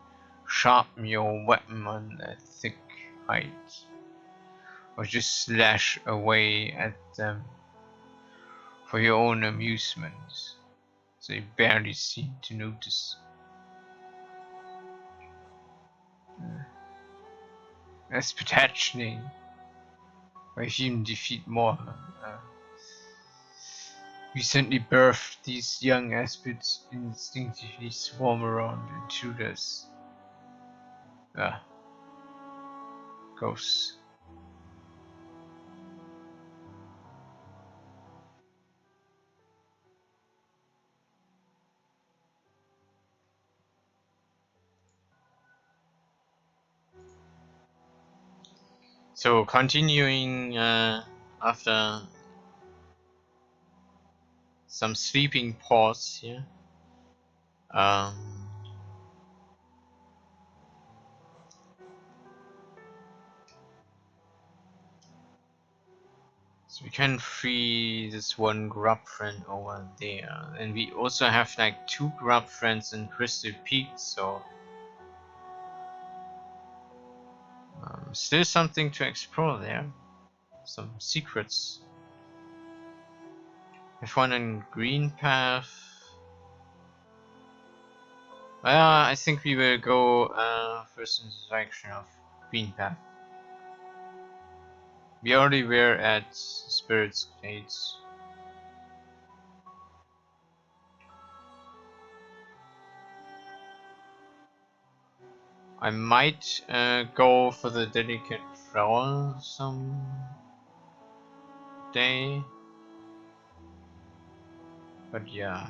sharpen your weapon on a thick height, or just slash away at them for your own amusement. They barely seem to notice. As potentially, or even defeat more. Recently birthed, these young aspids instinctively swarm around intruders. Ghosts. So continuing after some sleeping pause here. So we can free this one grub friend over there, and we also have like 2 grub friends in Crystal Peak, so still something to explore there. Some secrets. There's one in Greenpath. I think we will go first in the direction of Greenpath. We already were at Spirit's Glade. I might go for the delicate flower some day. But yeah.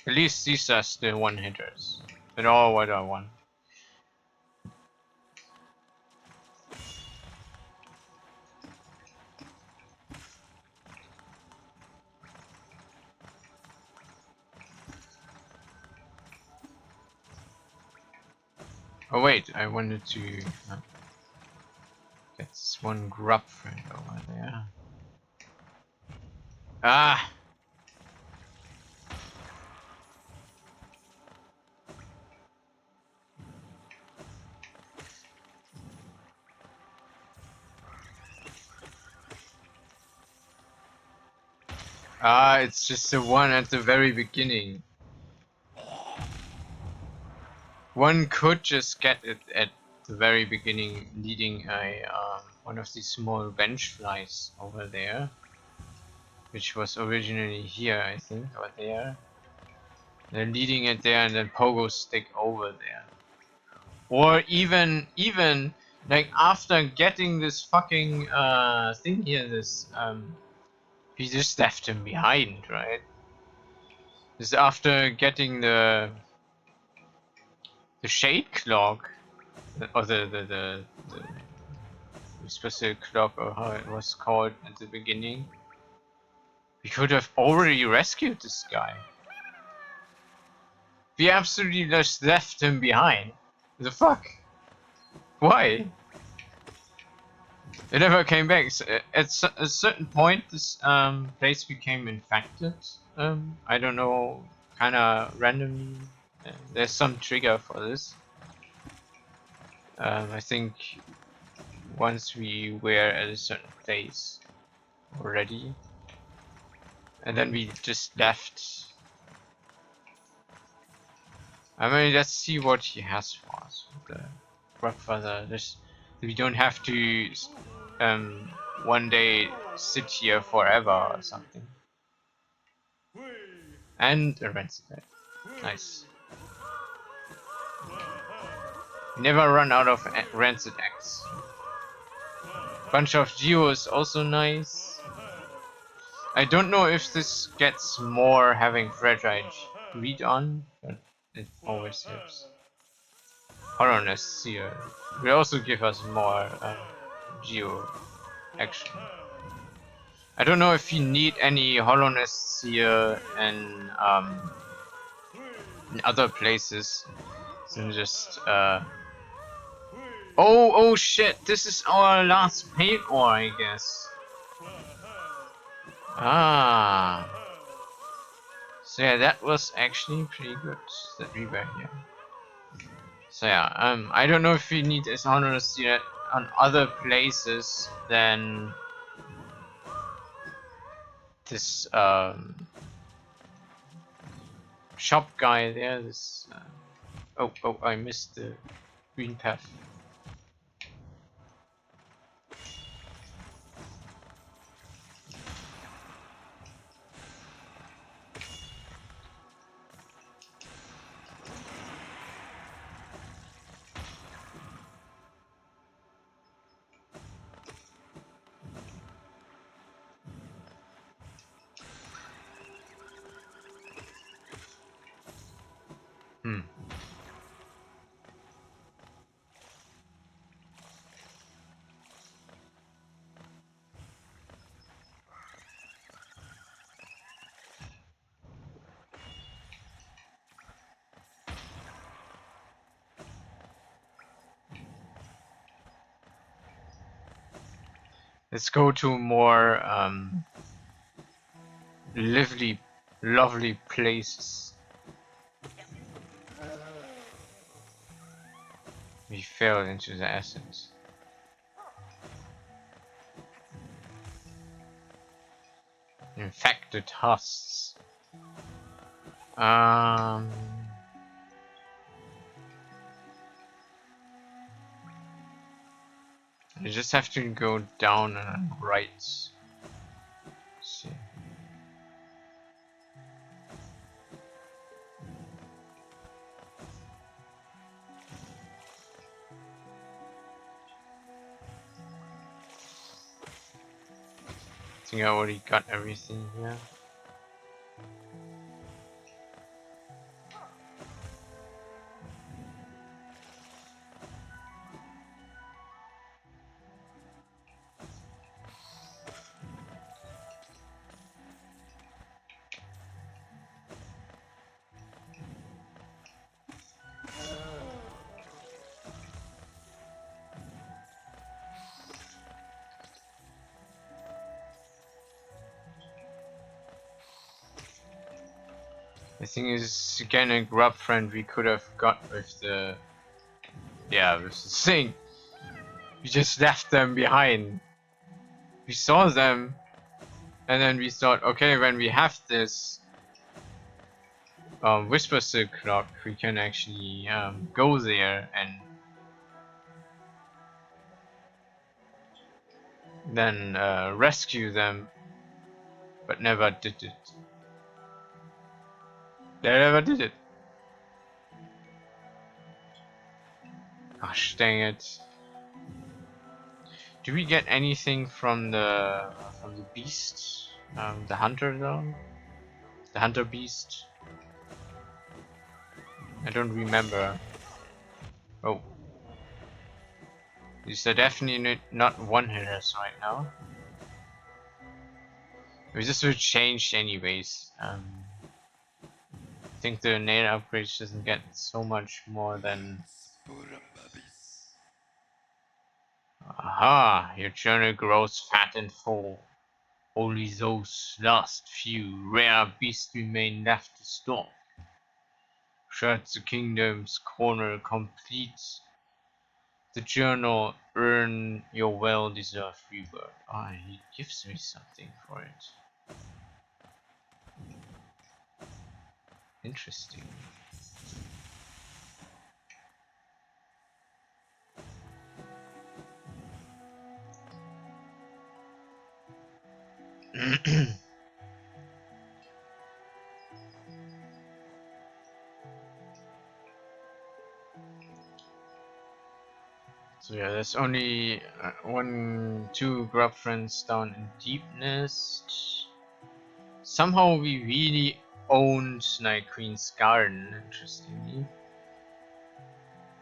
At least these are still one hitters. But all what I want. Oh wait, I wanted to get this one grub friend over there. Ah! Ah, it's just the one at the very beginning. One could just get it at the very beginning, leading a one of these small bench flies over there, which was originally here, I think, or there. Then leading it there, and then pogo stick over there. Or even like after getting this fucking thing here, this we just left him behind, right? This after getting the shade clock, or the special clock, or how it was called at the beginning. We could have already rescued this guy. We absolutely just left him behind. The fuck? Why? It never came back. So at a certain point, this place became infected. I don't know, kind of randomly. There's some trigger for this. I think once we were at a certain place already, and then we just left. I mean, let's see what he has for us. The grandfather. We don't have to one day sit here forever or something. And a rancid egg. Nice. Never run out of rancid eggs. Bunch of geo is also nice. I don't know if this gets more having fragile read on, but it always helps. Hollownest Seal will also give us more geo action. I don't know if you need any Hollownest Seal in other places than just oh shit, this is our last paid ore, I guess. Ah. So yeah, that was actually pretty good that we were here. So yeah, I don't know if we need this Hollownest Seal on other places than this shop guy there. This oh I missed the Greenpath. Let's go to more lovely places. We fell into the essence. Infected husks. You just have to go down and right. Let's see. I think I already got everything here. The thing is, again, a grub friend we could have got with the... Yeah, with the thing. We just left them behind. We saw them, and then we thought, okay, when we have this Whisper Silk Clock, we can actually go there and then rescue them, but never did it. They never did it. Gosh dang it. Do we get anything from the beast? The hunter though? The hunter beast? I don't remember. Oh. These are definitely not one hitters right now. This will change anyways. I think the nail upgrades doesn't get so much more than. Aha! Your journal grows fat and full. Only those last few rare beasts remain left to stalk. Shut the kingdom's corner complete the journal, earn your well-deserved reward. Ah, he gives me something for it. Interesting. So yeah, there's only two grub friends down in Deepnest. Somehow we really owned Night Queen's Garden, interestingly.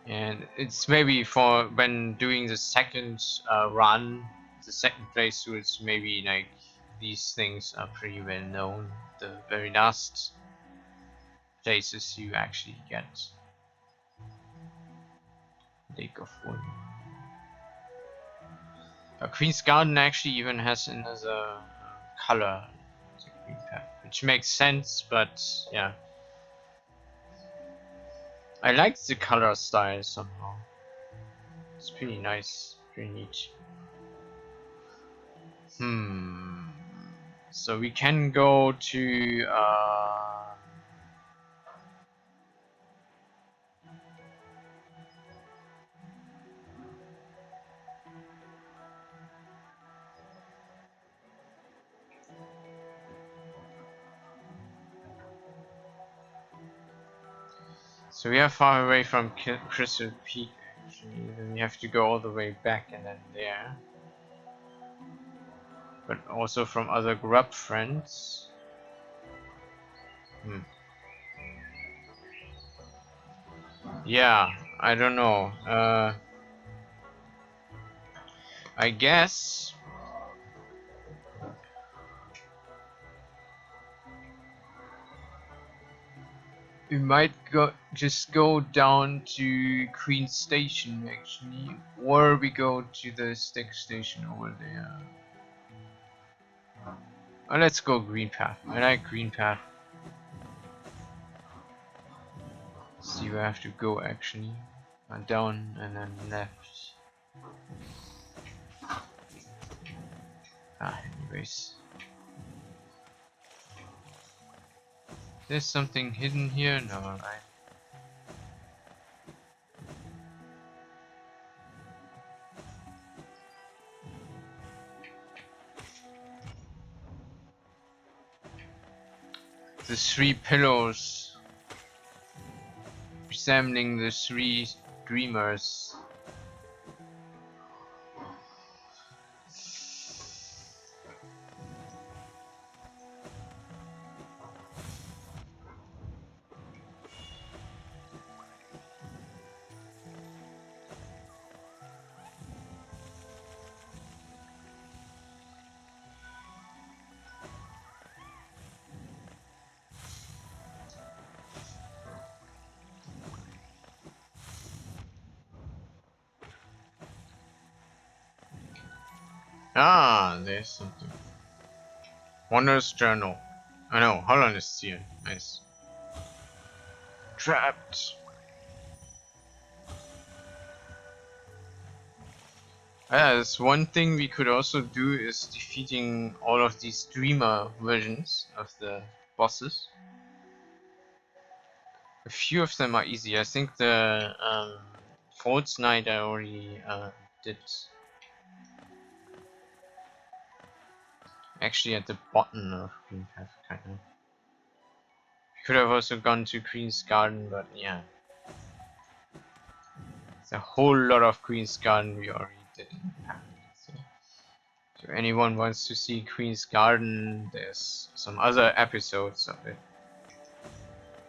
And it's maybe for when doing the second run, the second playthrough, it's maybe like these things are pretty well known. The very last places you actually get Lake of Wood. Queen's Garden actually even has another color, the Greenpath, which makes sense, but yeah. I like the color style somehow. It's pretty nice, pretty neat. So we can go to so we are far away from Crystal Peak actually, then we have to go all the way back and then there. But also from other grub friends. Yeah, I don't know. I guess we might just go down to Queen Station actually, or we go to the stick station over there. Oh, let's go Greenpath. I like Greenpath. See where I have to go actually. Down and then left. Anyways. There's something hidden here? No, right? The three pillows resembling the three dreamers. Ah, there's something. Wanderer's Journal. I know, Hollownest Seal. Nice. Trapped. That's one thing we could also do is defeating all of these dreamer versions of the bosses. A few of them are easy. I think the False Knight I already did. Actually at the bottom of Greenpath, kind of. Could have also gone to Queen's Garden, but yeah. There's a whole lot of Queen's Garden we already did in the past. So if anyone wants to see Queen's Garden, there's some other episodes of it.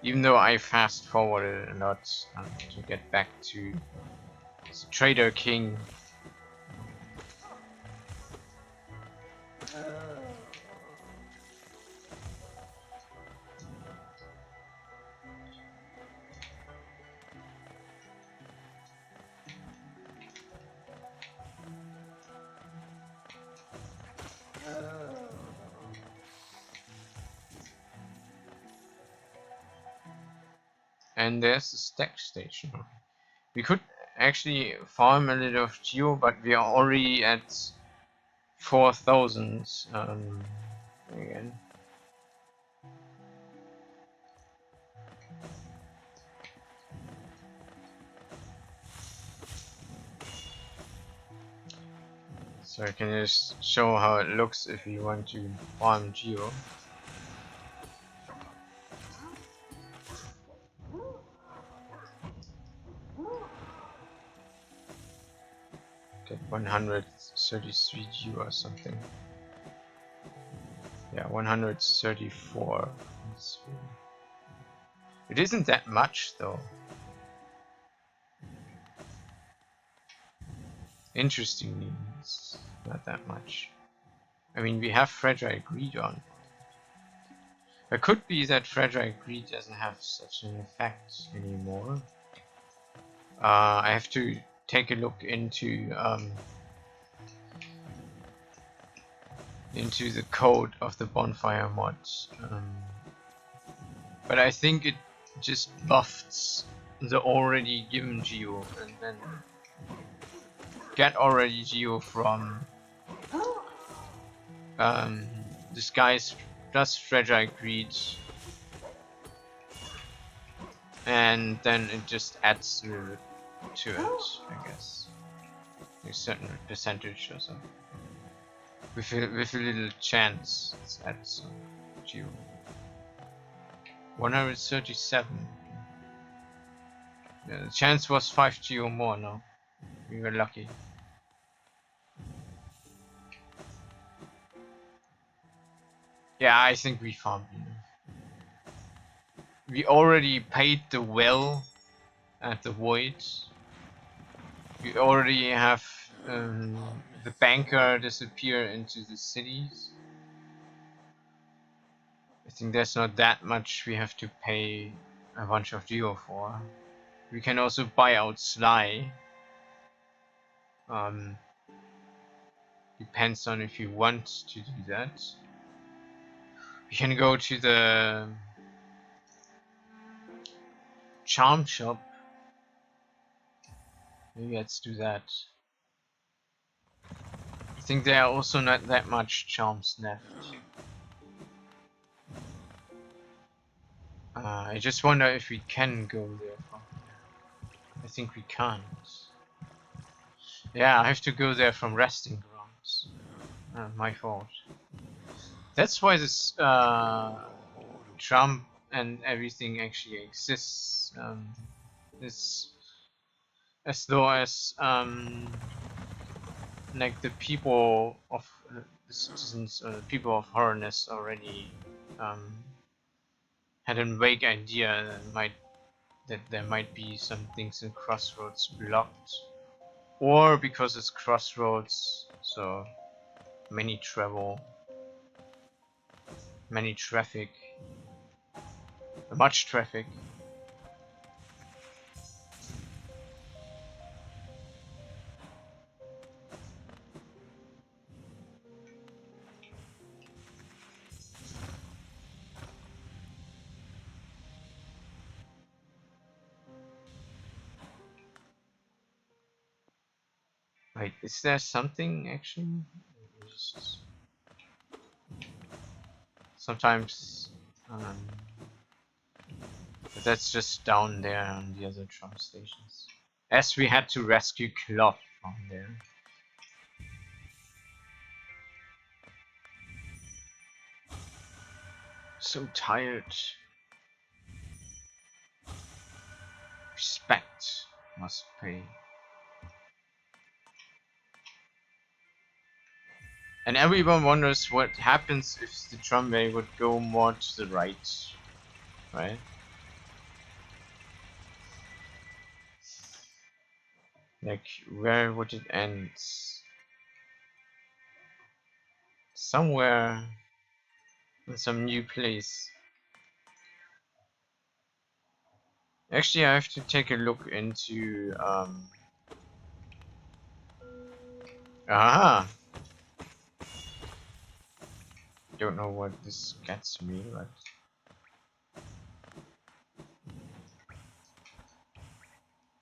Even though I fast forwarded a lot to get back to the Trader King. And there's the stack station. We could actually farm a little of geo, but we are already at 4,000 again. So I can just show how it looks if you want to farm geo. Get 133 geo or something. Yeah, 134. It isn't that much though. Interestingly, it's not that much. I mean, we have Fragile Greed on. It could be that Fragile Greed doesn't have such an effect anymore. I have to take a look into the code of the bonfire mod. But I think it just buffs the already given geo and then get already geo from disguise plus fragile greed, and then it just adds to it, I guess, a certain percentage or something. With a little chance, it adds geo. 137. Yeah, the chance was 5 geo more. No, we were lucky. Yeah, I think we farmed enough. We already paid the well at the void. We already have the banker disappear into the cities. I think there's not that much we have to pay a bunch of geo for. We can also buy out Sly. Depends on if you want to do that. We can go to the charm shop. Maybe let's do that. I think there are also not that much charms left. I just wonder if we can go there from here. I think we can't. Yeah, I have to go there from Restingn Grounds. My fault. That's why this Tram and everything actually exists. It's as though as like the people of the citizens or the people of Hollownest already had a vague idea that there might be some things in Crossroads blocked, or because it's Crossroads, so many travel, many traffic, much traffic. Wait, is there something actually? Just sometimes, but that's just down there on the other tram stations. As we had to rescue Cloth on there. So tired. Respect must pay. And everyone wonders what happens if the tramway would go more to the right, right? Like, where would it end? Somewhere in some new place. Actually, I have to take a look into aha! Don't know what this gets me, but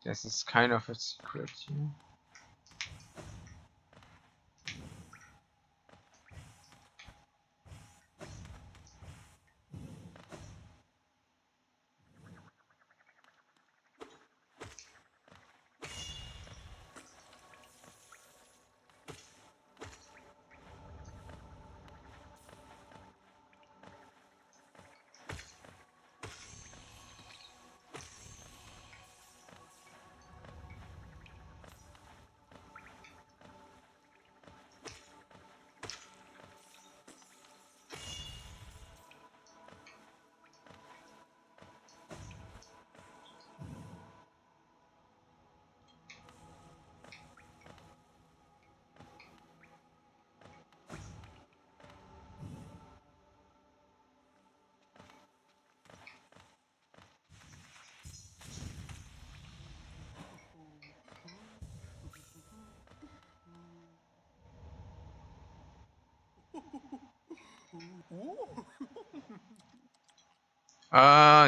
This is kind of a secret here.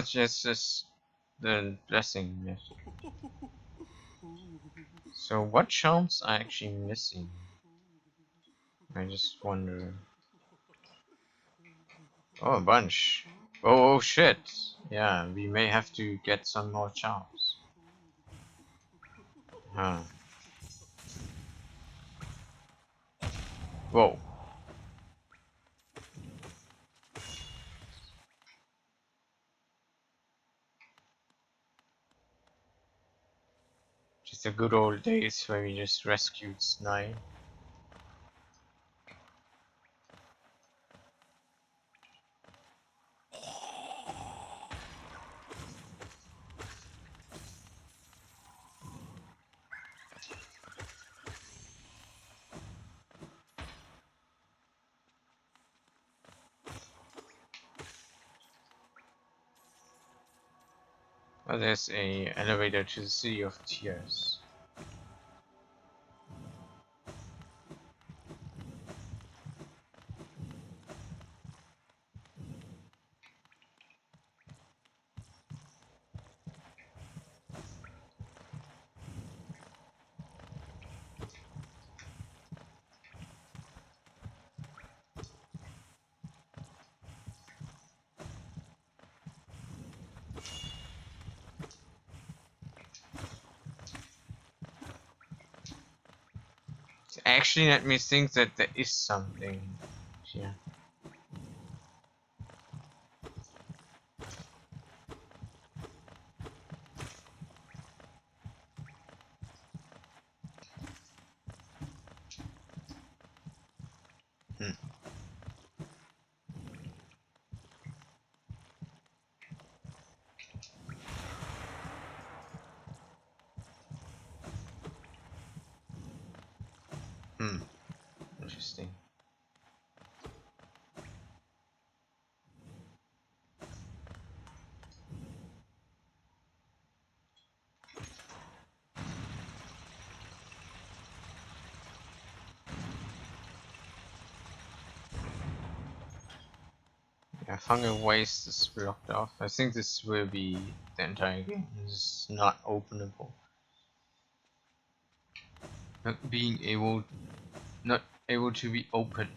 Just the blessing. Yes. So what charms are actually missing? I just wonder. Oh, a bunch. Oh shit. Yeah, we may have to get some more charms. Huh. Whoa. Just the good old days where we just rescued Snide. Oh, there's a elevator to the City of Tears. Actually, let me think that there is something here. Hmm. Hmm. Interesting. Yeah, Fungal Wastes is blocked off. I think this will be the entire game. This is not openable. Not able to be opened.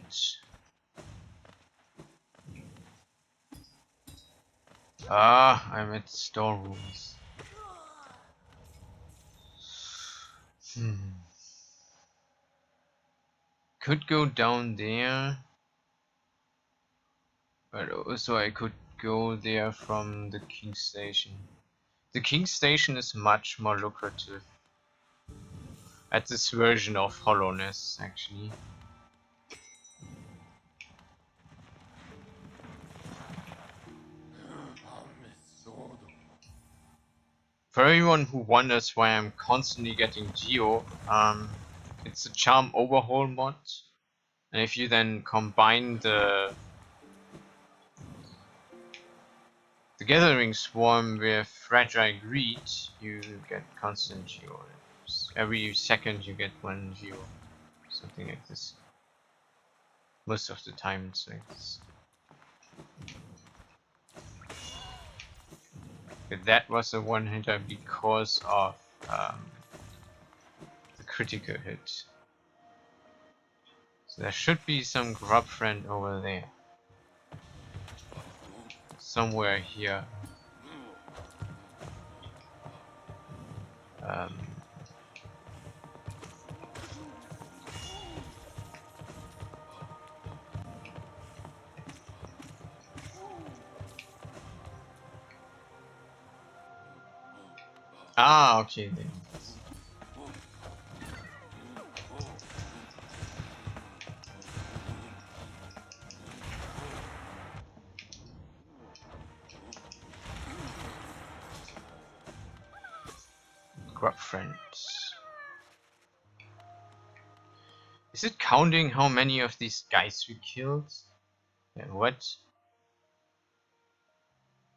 Ah, I'm at storerooms. Could go down there, but also I could go there from the King Station. The King Station is much more lucrative at this version of Hollowness, actually. For everyone who wonders why I'm constantly getting Geo, it's a charm overhaul mod, and if you then combine the Gathering Swarm with Fragile Greed, you get constant Geo. Every second you get 1 Geo, something like this. Most of the time it's like this. But that was a one-hitter because of the critical hit. So there should be some grub friend over there. Somewhere here. Ah, okay then. Grub friends. Is it counting how many of these guys we killed? Yeah, what?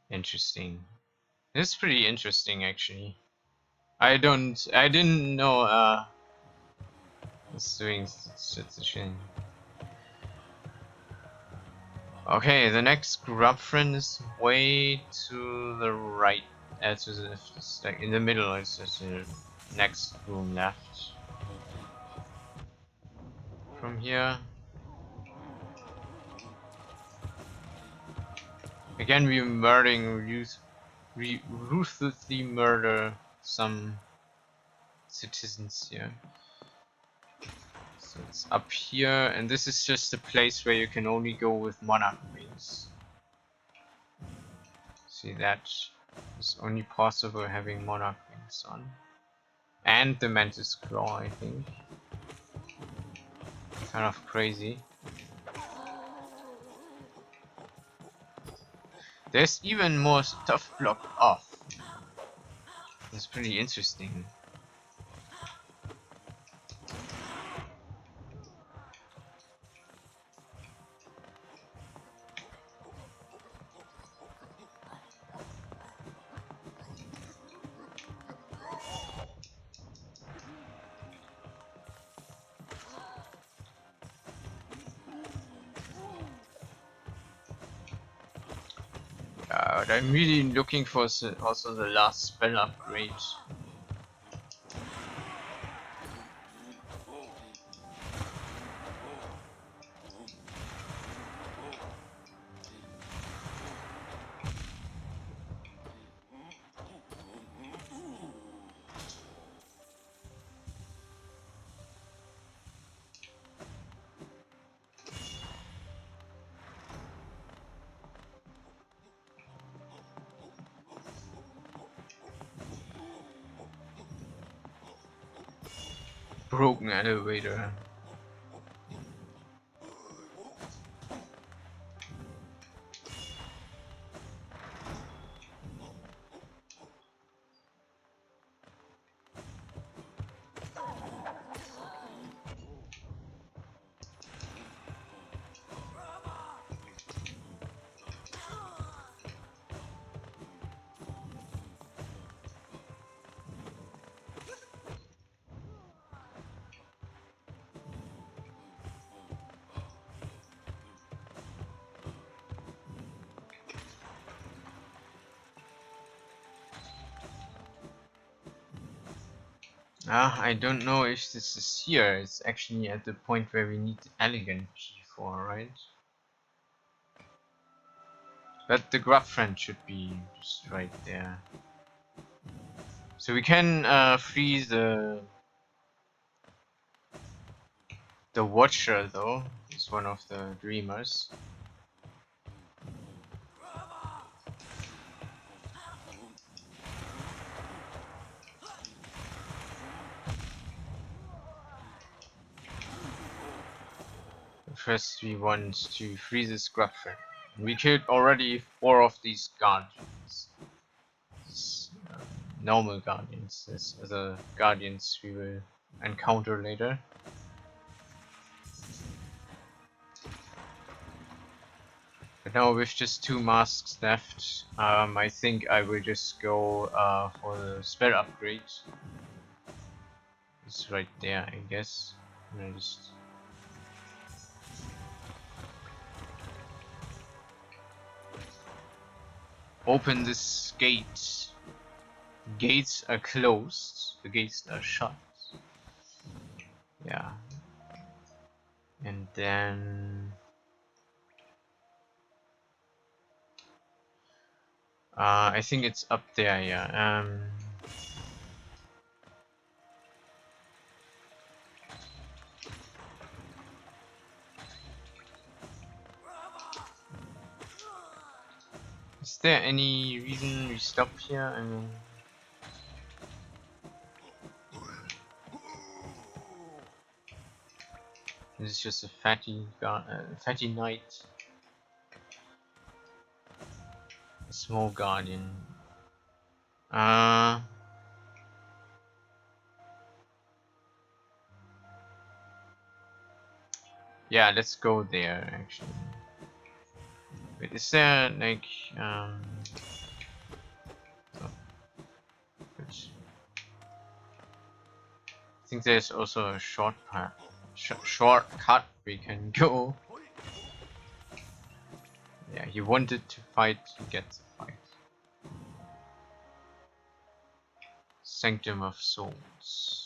Interesting. This is pretty interesting actually. I didn't know it's doing such a thing. Okay, the next grub friend is way to the right, to the left, it's like in the middle, it's just the next room left. From here. Again, we ruthlessly murder some citizens here. So it's up here, and this is just a place where you can only go with monarch wings. See, that is only possible having monarch wings on. And the mantis claw, I think. Kind of crazy. There's even more stuff blocked off. That's pretty interesting. But I'm really looking for also the last spell upgrade. Broken elevator. I don't know if this is here. It's actually at the point where we need the elegant G4, right? But the grub friend should be just right there. So we can free the Watcher though. He's one of the dreamers. First we want to free this grub friend. We killed already 4 of these guardians. Normal guardians. There's other guardians we will encounter later. But now with just 2 masks left, I think I will just go for the spell upgrade. It's right there, I guess. And I just open this gate. gates are closed. The gates are shut. Yeah. And then I think it's up there, yeah. Is there any reason we stop here? I mean, this is just a fatty knight, a small guardian. Yeah, let's go there actually. Wait, is there like oh, which- I think there's also a shortcut we can go. Yeah, he wanted to fight, he gets a fight. Sanctum of Souls.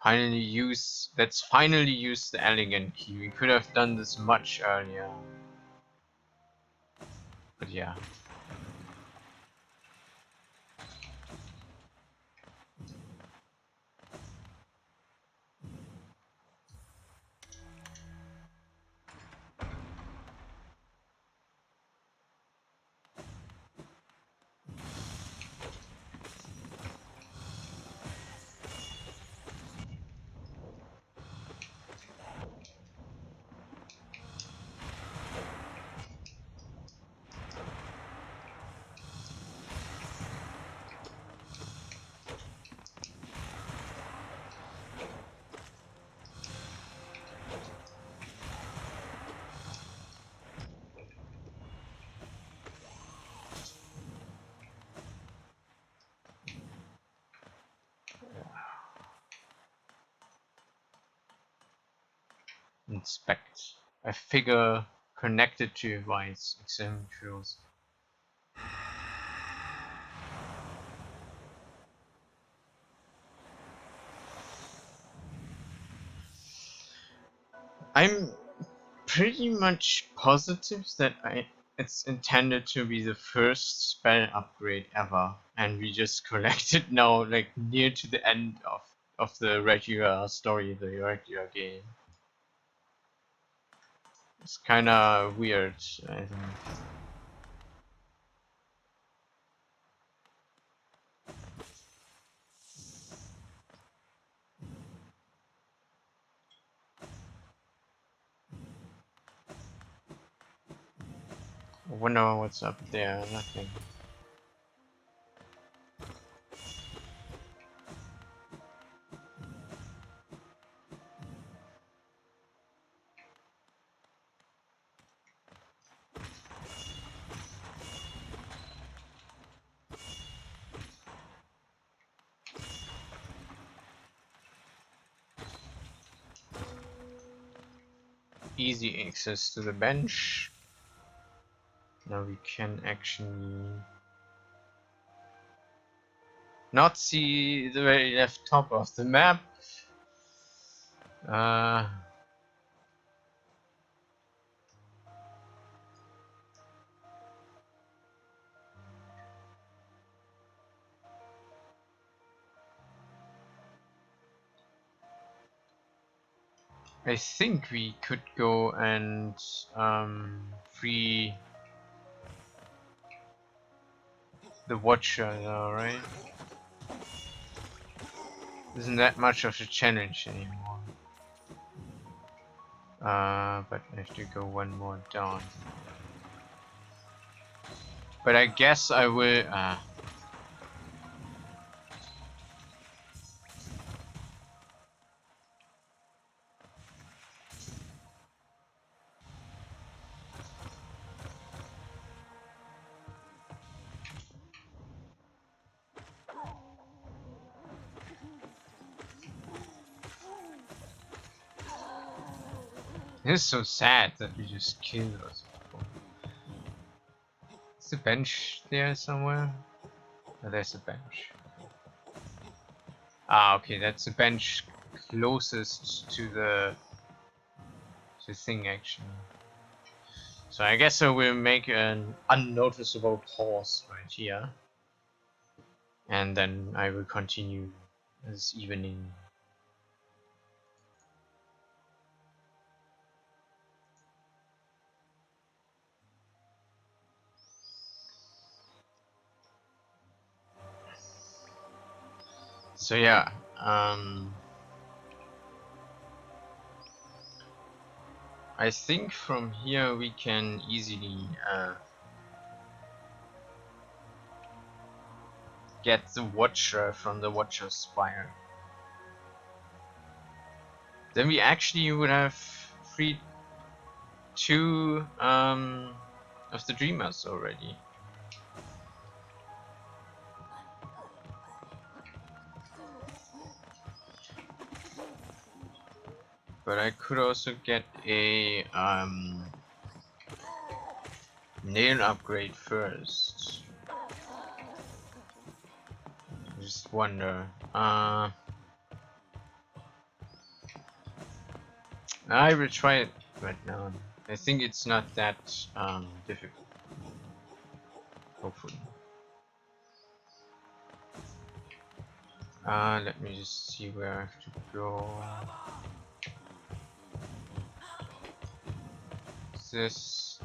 Let's finally use the elegant key. We could have done this much earlier. But yeah. Inspect. A figure connected to your device. Examine tools. I'm pretty much positive that it's intended to be the first spell upgrade ever, and we just collected now like near to the end of the regular story, the regular game. It's kind of weird, I think. I wonder what's up there. Nothing. Easy access to the bench. Now we can actually not see the very left top of the map. I think we could go and free the Watcher now, right? Isn't that much of a challenge anymore. But I have to go one more down. But I guess I will. It's so sad that we just killed us before. Is a bench there somewhere? Oh, there's a bench. Ah, okay, that's the bench closest to the thing actually. So I guess I will make an unnoticeable pause right here. And then I will continue this evening. So yeah, I think from here we can easily get the Watcher from the Watcher's Spire. Then we actually would have freed 2 of the Dreamers already. But I could also get a nail upgrade first. Just wonder. I will try it right now. I think it's not that difficult. Hopefully. Let me just see where I have to go. This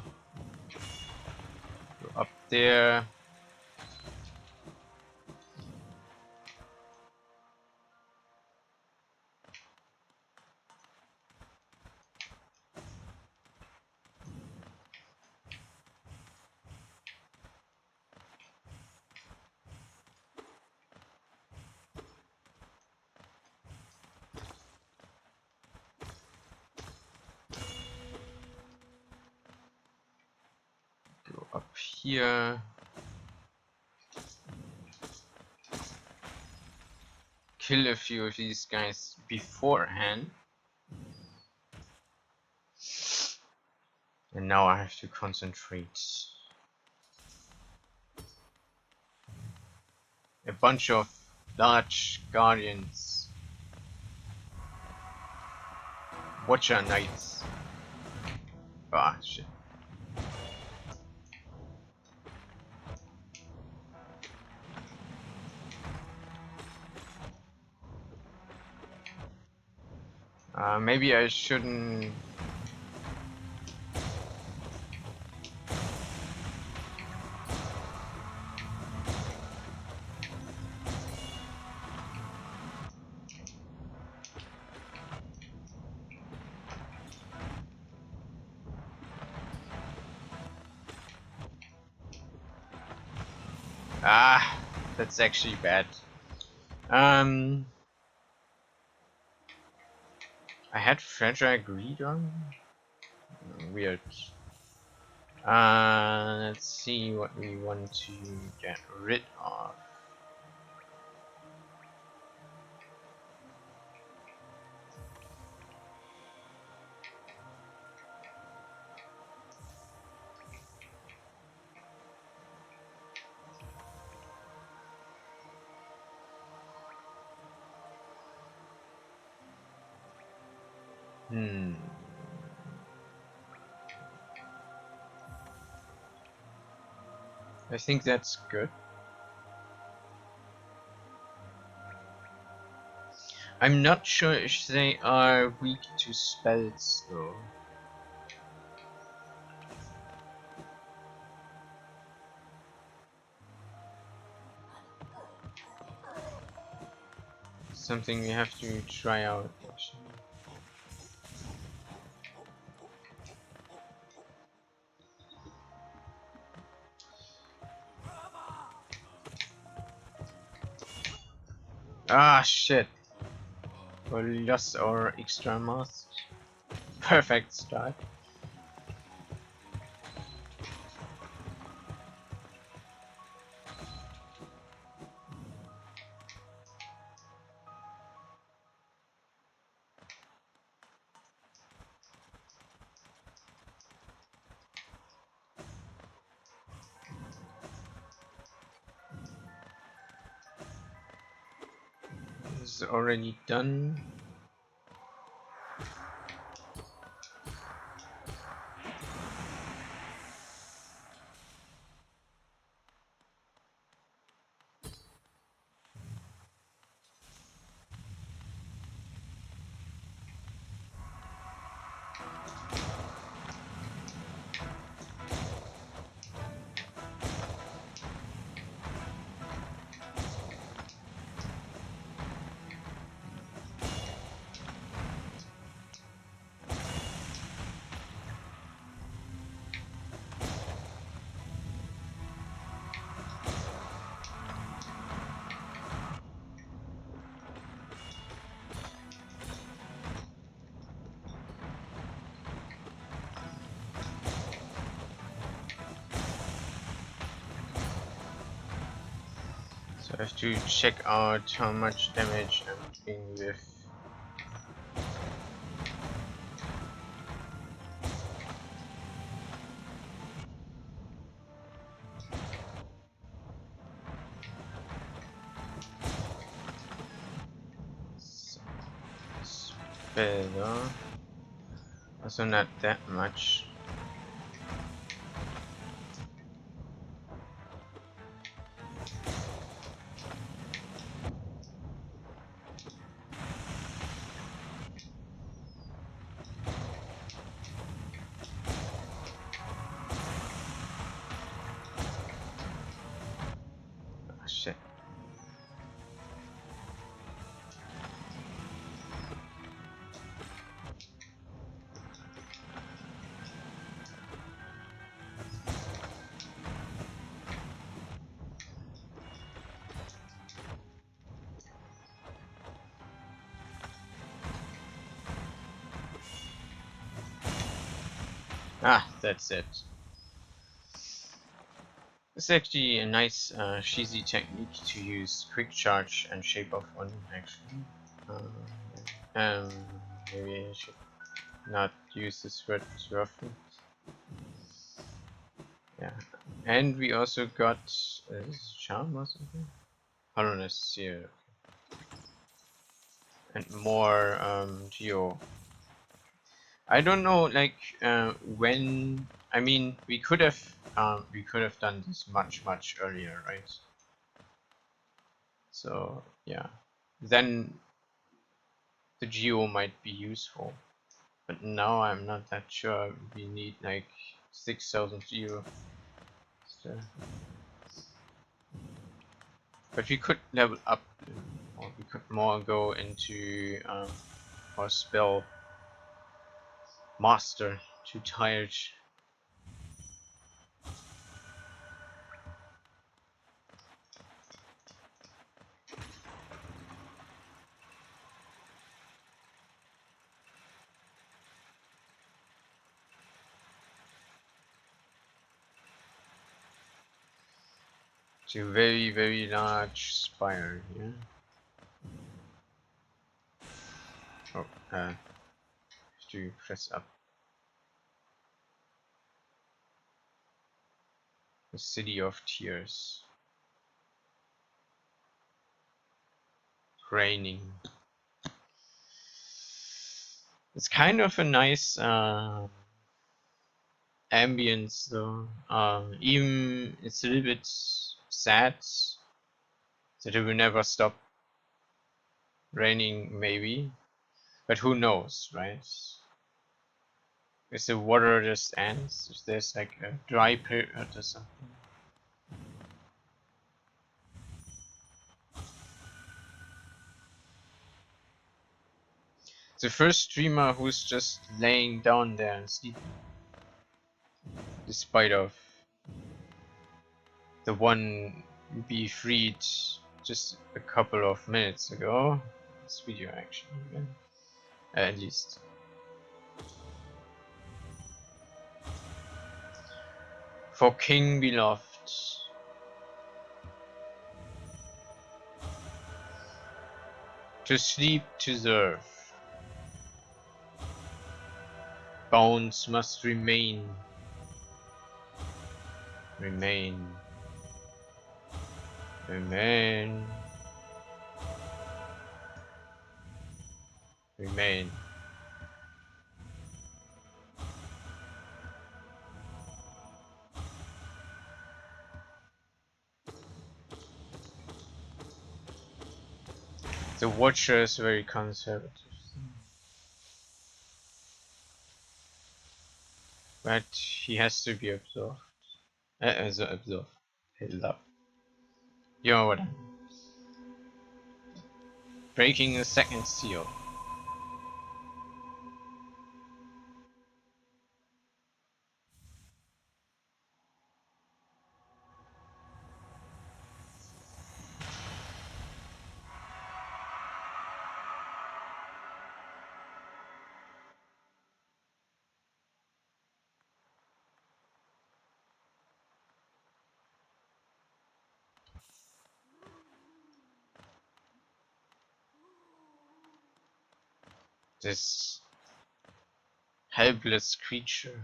go up there. Go up here. Kill a few of these guys beforehand. And now I have to concentrate. A bunch of large guardians. Watcher knights. Ah, shit. Maybe I shouldn't. Ah, that's actually bad. I had fragile greed on. Weird. Let's see what we want to get rid of. I think that's good. I'm not sure if they are weak to spells though. Something we have to try out actually. Ah shit. We lost our extra mask. Perfect start. is already done. So I have to check out how much damage I'm doing with. Spell, also not that much. Oh, shit. Ah, that's it. It's actually a nice cheesy technique to use quick charge and shape of one actually. Um, maybe I should not use this word too often. Yeah, and we also got charm or something. Hollownest Seal, and more geo. I don't know, like when. I mean, we could have done this much earlier, right? So yeah, then the geo might be useful. But now I'm not that sure. We need like 6,000 geo. So. But we could level up, or we could more go into our spell master. Too tired. It's a very large spire here. Oh, have to press up. The City of Tears. Raining. It's kind of a nice ambience though. Even it's a little bit sad that it will never stop raining, maybe. But who knows, right? If the water just ends, if there's like a dry period or something. The first streamer who's just laying down there and sleeping. Despite of the one be freed just a couple of minutes ago. This video actually, even. At least. For King Beloved. To sleep to serve. Bones must remain. Remain. remain. The Watcher is very conservative, but he has to be absorbed. Absorbed. Held up. You know what? Breaking the second seal. This helpless creature.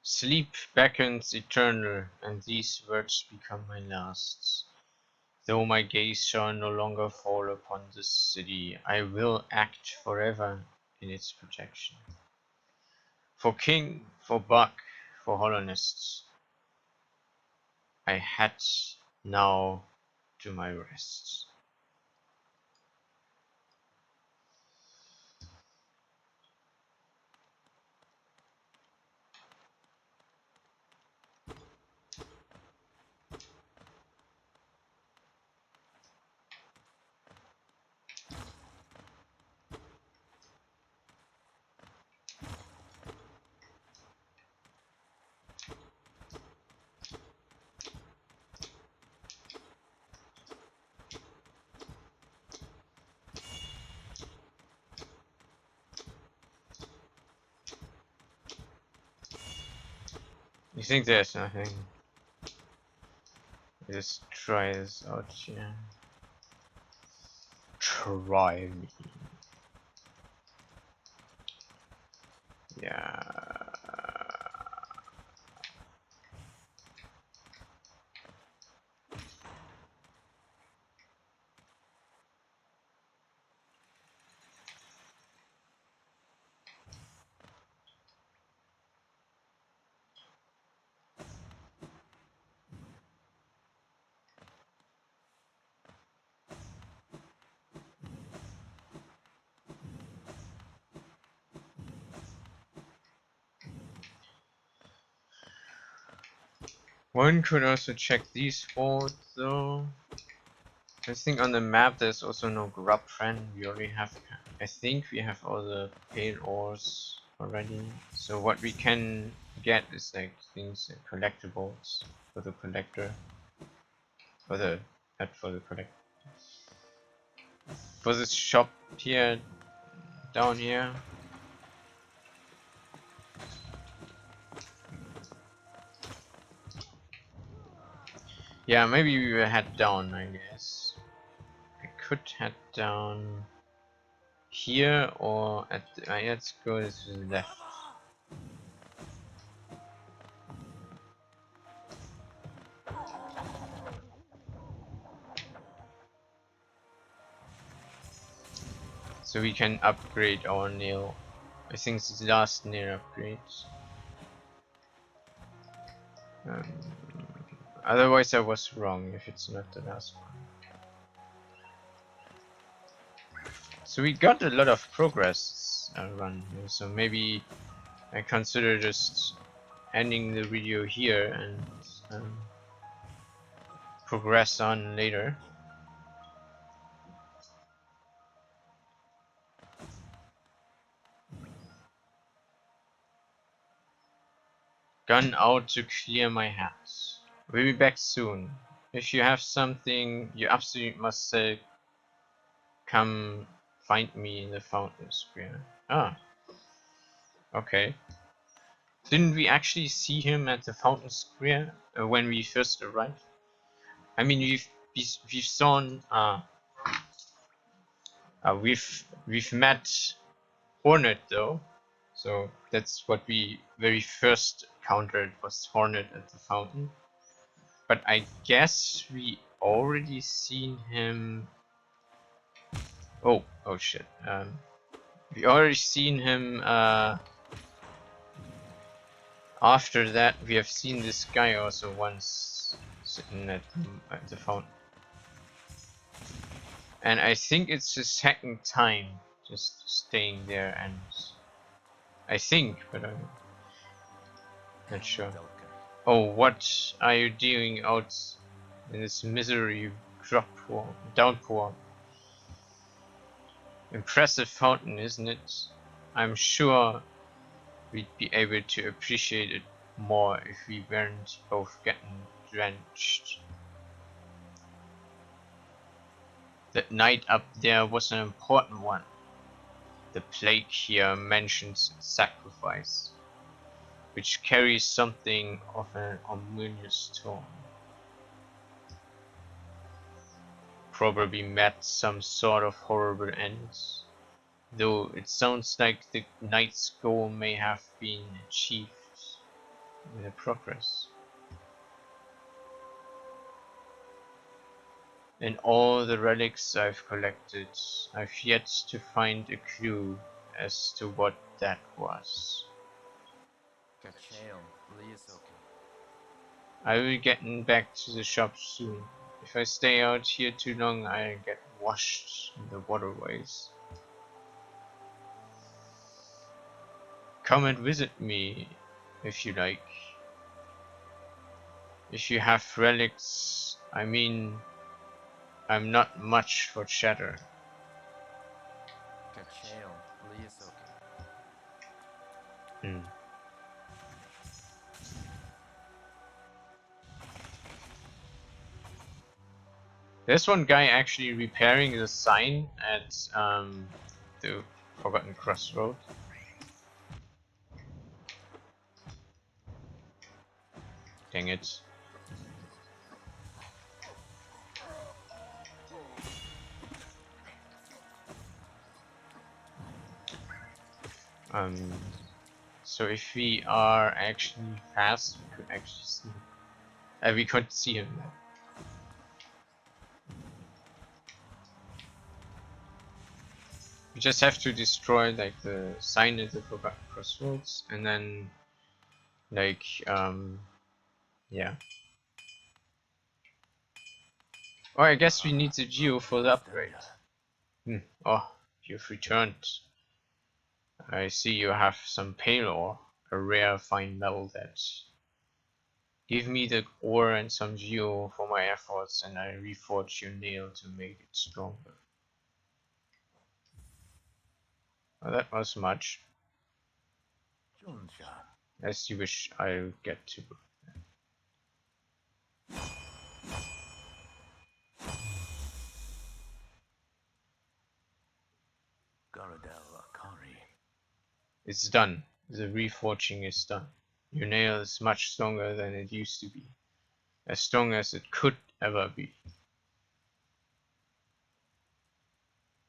Sleep beckons eternal, and these words become my last. Though my gaze shall no longer fall upon this city, I will act forever in its protection. For king, for buck, for Hollownest, I had now to my rest. You think there's nothing? Just try this out here. Try me. Yeah. One could also check these boards though. I think on the map there's also no grub friend. We already have, I think we have all the pale ores already. So what we can get is like things like collectibles for the collector. Not for the collector. For this shop here, down here. Yeah, maybe we will head down, I guess. I could head down here or at the, let's go to the left. So we can upgrade our nail. I think it's the last nail upgrade. Otherwise I was wrong if it's not the last one. So we got a lot of progress run here, so maybe I consider just ending the video here and progress on later. Gun out to clear my hands. We'll be back soon. If you have something you absolutely must say, come find me in the fountain square. Ah, okay. Didn't we actually see him at the fountain square when we first arrived? I mean, we've seen we've met Hornet though, so that's what we very first encountered, was Hornet at the fountain. But I guess we already seen him. Oh shit. We already seen him. After that, we have seen this guy also once sitting at the fountain. And I think it's the second time just staying there, and I think, but I'm not sure. Oh, what are you doing out in this misery downpour? Impressive fountain, isn't it? I'm sure we'd be able to appreciate it more if we weren't both getting drenched. That night up there was an important one. The plague here mentions sacrifice, which carries something of an ominous tone. Probably met some sort of horrible ends, though it sounds like the knight's goal may have been achieved in the progress. In all the relics I've collected, I've yet to find a clue as to what that was. I will be getting back to the shop soon. If I stay out here too long, I'll get washed in the waterways. Come and visit me if you like. If you have relics, I mean, I'm not much for chatter. Hmm. There's one guy actually repairing the sign at the Forgotten Crossroad. Dang it. So if we are actually fast, we could actually see. We could see him now. We just have to destroy like the sign at the Forgotten Crossroads, and then like yeah. Oh, I guess we need the geo for the upgrade. Oh, you've returned. I see you have some pale ore, a rare fine metal that. Give me the ore and some geo for my efforts, and I reforge your nail to make it stronger. Well, that was much. As you wish, I'll get to. It's done. The reforging is done. Your nail is much stronger than it used to be. As strong as it could ever be.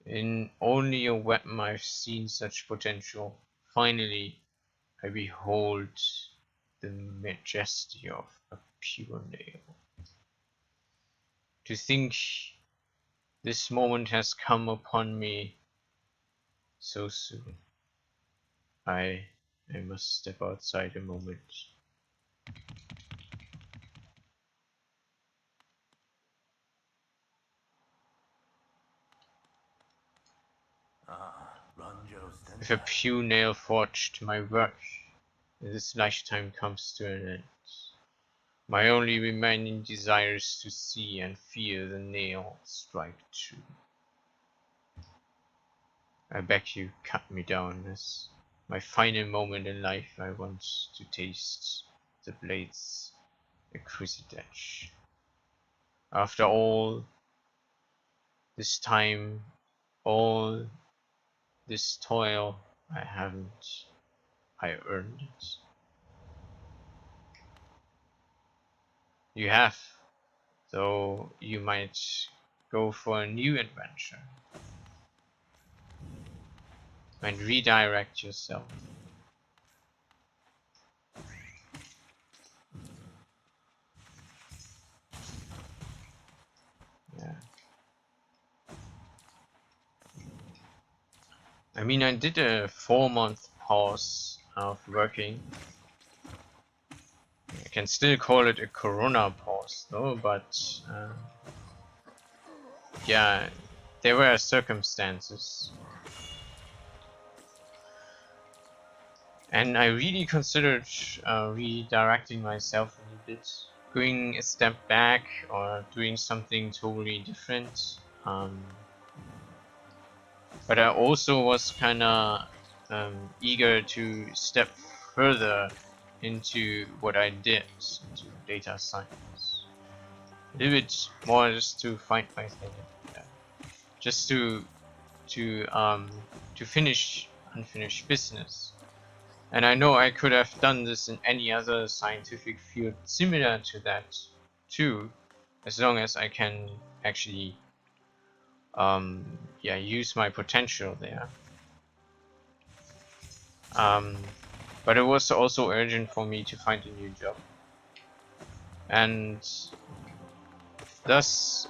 In only a weapon I've seen such potential. Finally, I behold the majesty of a pure nail. To think this moment has come upon me so soon. I must step outside a moment. If a pure nail forged, my work in this lifetime comes to an end. My only remaining desire is to see and feel the nail strike true. I beg you, cut me down as my final moment in life. I want to taste the blade's exquisite edge. After all this time, all this toil, I earned it. You have, though you might go for a new adventure. and redirect yourself. Yeah. I mean, I did a 4-month pause of working. I can still call it a corona pause though, but yeah, there were circumstances. And I really considered redirecting myself a little bit, going a step back or doing something totally different. But I also was kinda eager to step further into what I did, into data science. A little bit more just to find my thing, just to finish unfinished business. And I know I could have done this in any other scientific field similar to that too, as long as I can actually use my potential there. But it was also urgent for me to find a new job. And thus,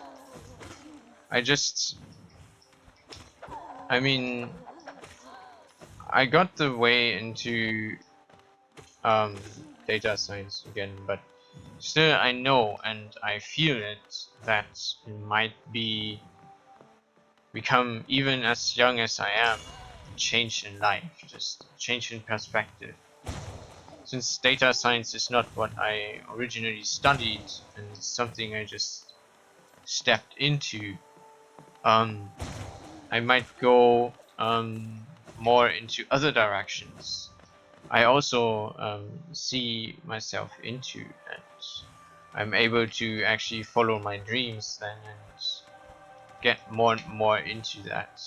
I got the way into data science again, but still I know and I feel it that it might become, even as young as I am, change in life, just change in perspective. Since data science is not what I originally studied and it's something I just stepped into, I might go more into other directions. I also see myself into, and I'm able to actually follow my dreams then and get more and more into that.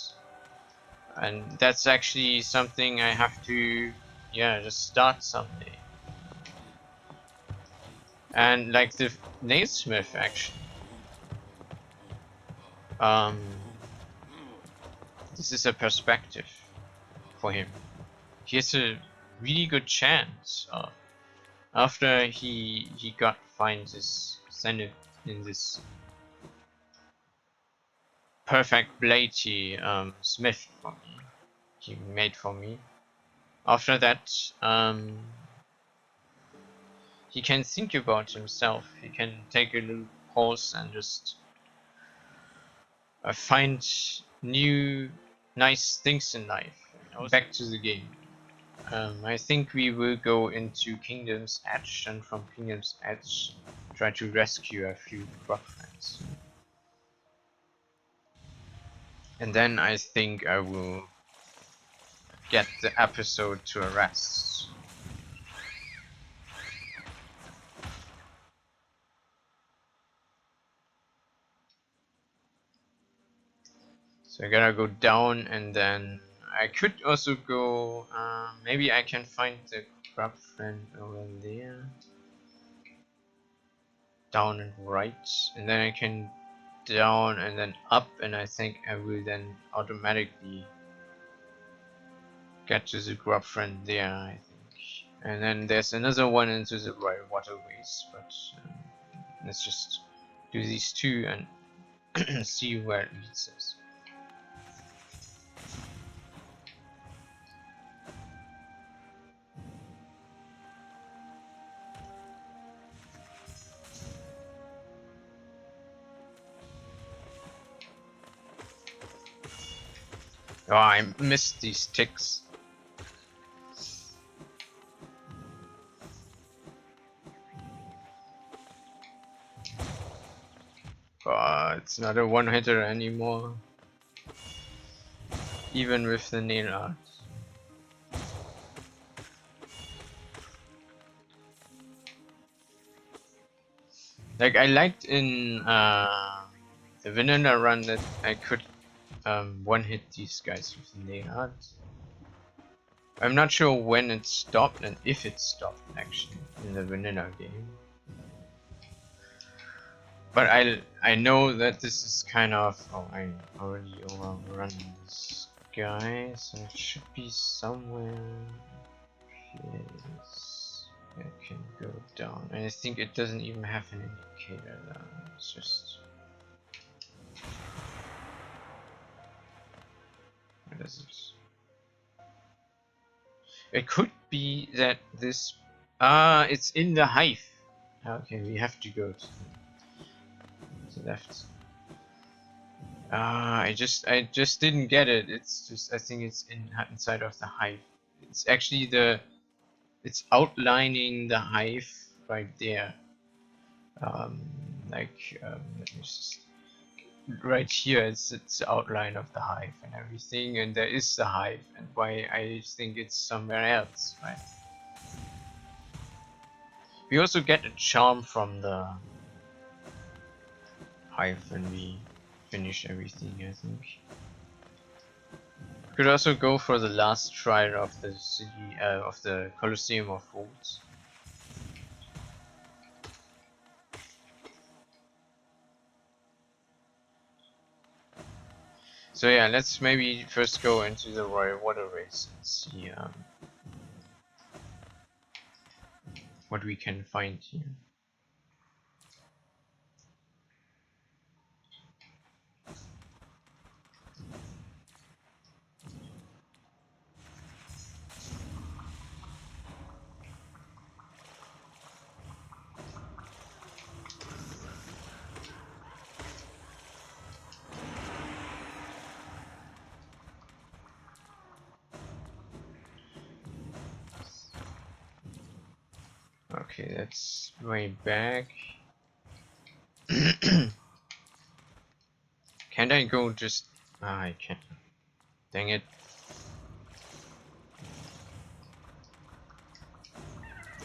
And that's actually something I have to, just start someday. And like the Naismith actually, this is a perspective for him. He has a really good chance of, after he finds his Zenith in this perfect blade he smith for me, he made for me. After that, he can think about himself. He can take a little pause and just find new nice things in life. Back to the game. I think we will go into Kingdom's Edge, and from Kingdom's Edge try to rescue a few grub friends. And then I think I will get the episode to a rest. So I gotta go down, and then I could also go, maybe I can find the grub friend over there. Down and right, and then I can down and then up, and I think I will then automatically get to the grub friend there, I think. And then there's another one into the waterways, but let's just do these two and see where it leads us. Oh, I missed these ticks. Oh, it's not a one-hitter anymore. Even with the nail art. Like, I liked in the vanilla run that I could one-hit these guys with the nail art. I'm not sure when it stopped and if it stopped actually in the vanilla game. But I know that this is kind of, oh, I already overrun this guy, so it should be somewhere. Yes, I can go down, and I think it doesn't even have an indicator now. It's just what is it? It could be that this it's in the hive. Okay, we have to go to the left. I just didn't get it. It's just I think it's inside of the hive. It's actually it's outlining the hive right there. Let me just right here. It's the outline of the hive and everything, and there is the hive. And why I think it's somewhere else, right? We also get a charm from the hive when we finish everything, I think. Could also go for the last shrine of the city, of the Colosseum of Fools. So yeah, let's maybe first go into the Royal Waterways and see what we can find here. Okay, that's way back. Can't I go just... Ah, I can't. Dang it.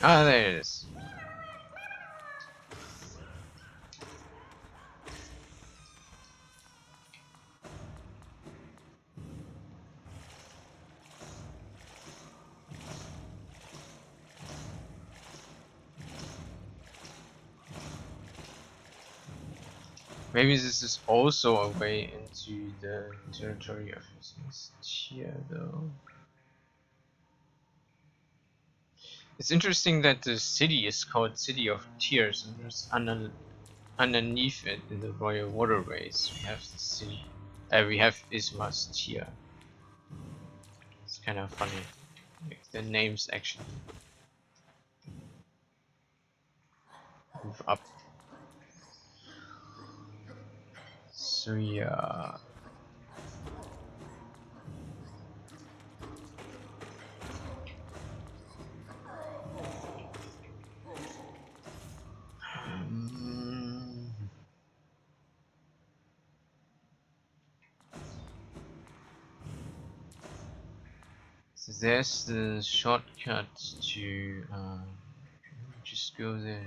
Ah, there it is. Maybe this is also a way into the territory of Zenith here, though. It's interesting that the city is called City of Tears, and there's underneath it in the Royal Waterways we have the city. We have Ismas here. It's kind of funny. Like the names actually move up. So yeah. So there's the shortcut to just go there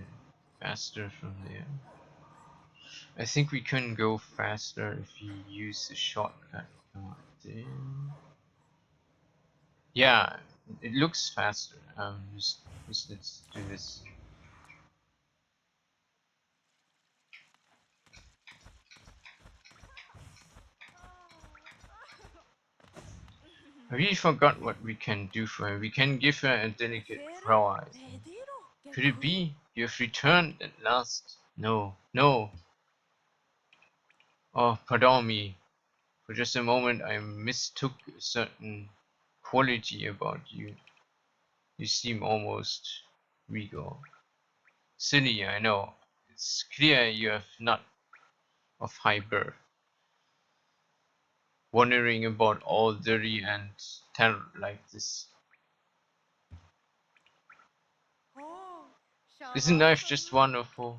faster from there. I think we can go faster if you use the shortcut there. Yeah, it looks faster. Just let's do this. I really forgot what we can do for her. We can give her a delicate flower, I think. Could it be? You have returned at last. No, no. Oh, pardon me. For just a moment I mistook a certain quality about you. You seem almost regal. Silly, I know. It's clear you have not of high birth. Wandering about all dirty and terror like this. Isn't life just wonderful?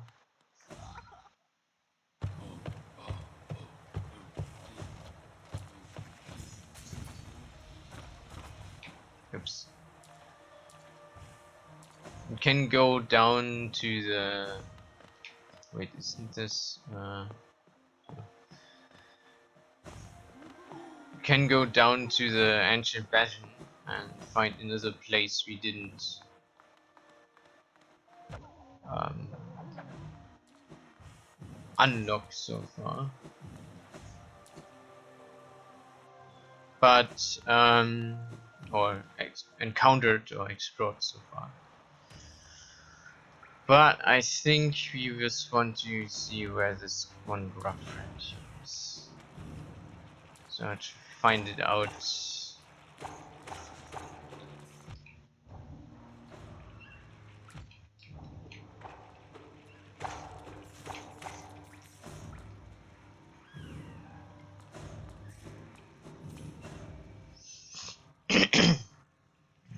Oops. We can go down to the... Wait, isn't this... We can go down to the ancient basin and find another place we didn't unlock so far. but encountered or explored so far. But I think we just want to see where this one grub friend is. So to find it out.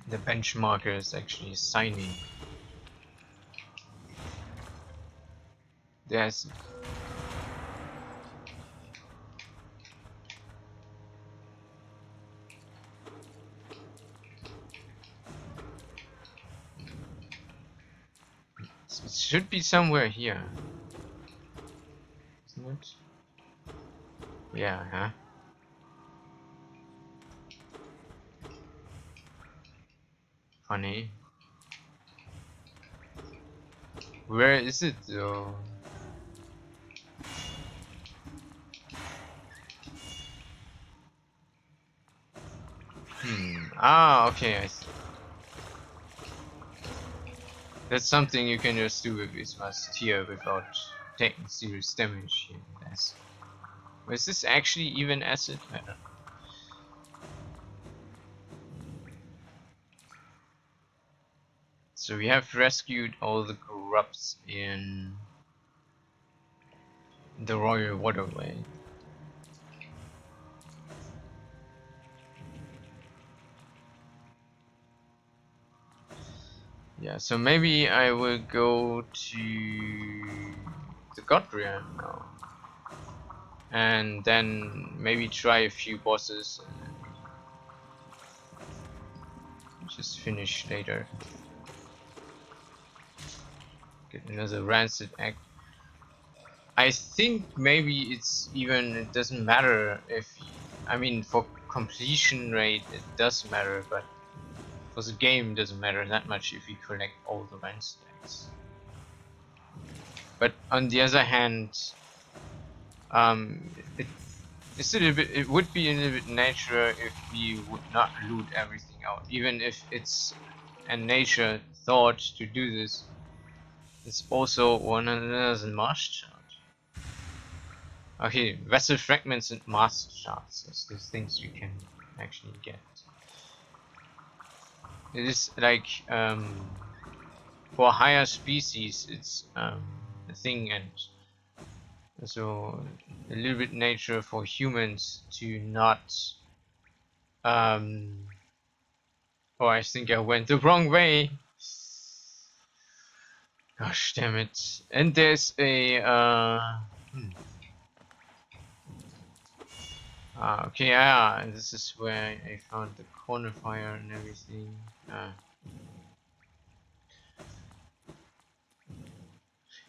The benchmarker is actually signing. There's it should be somewhere here. Isn't it? Yeah, huh? Funny. Where is it though? Ah, okay, I see. That's something you can just do with this Musketeer without taking serious damage here. Yes. Is this actually even acid? I don't know. So we have rescued all the grubs in the Royal Waterway. Yeah, so maybe I will go to the God Realm now. And then maybe try a few bosses and just finish later. Get another rancid egg. I think maybe it doesn't matter if, I mean for completion rate it does matter, but for the game it doesn't matter that much if you collect all the rancid eggs. But on the other hand, it would be a little bit natural if we would not loot everything out, even if it's a nature thought to do this. It's also 100 master shard. Okay, vessel fragments and master shards. That's the things you can actually get. It is like for higher species, it's a thing, and so a little bit nature for humans to not. Oh, I think I went the wrong way. Gosh damn it! And there's a okay, yeah, and this is where I found the corner fire and everything.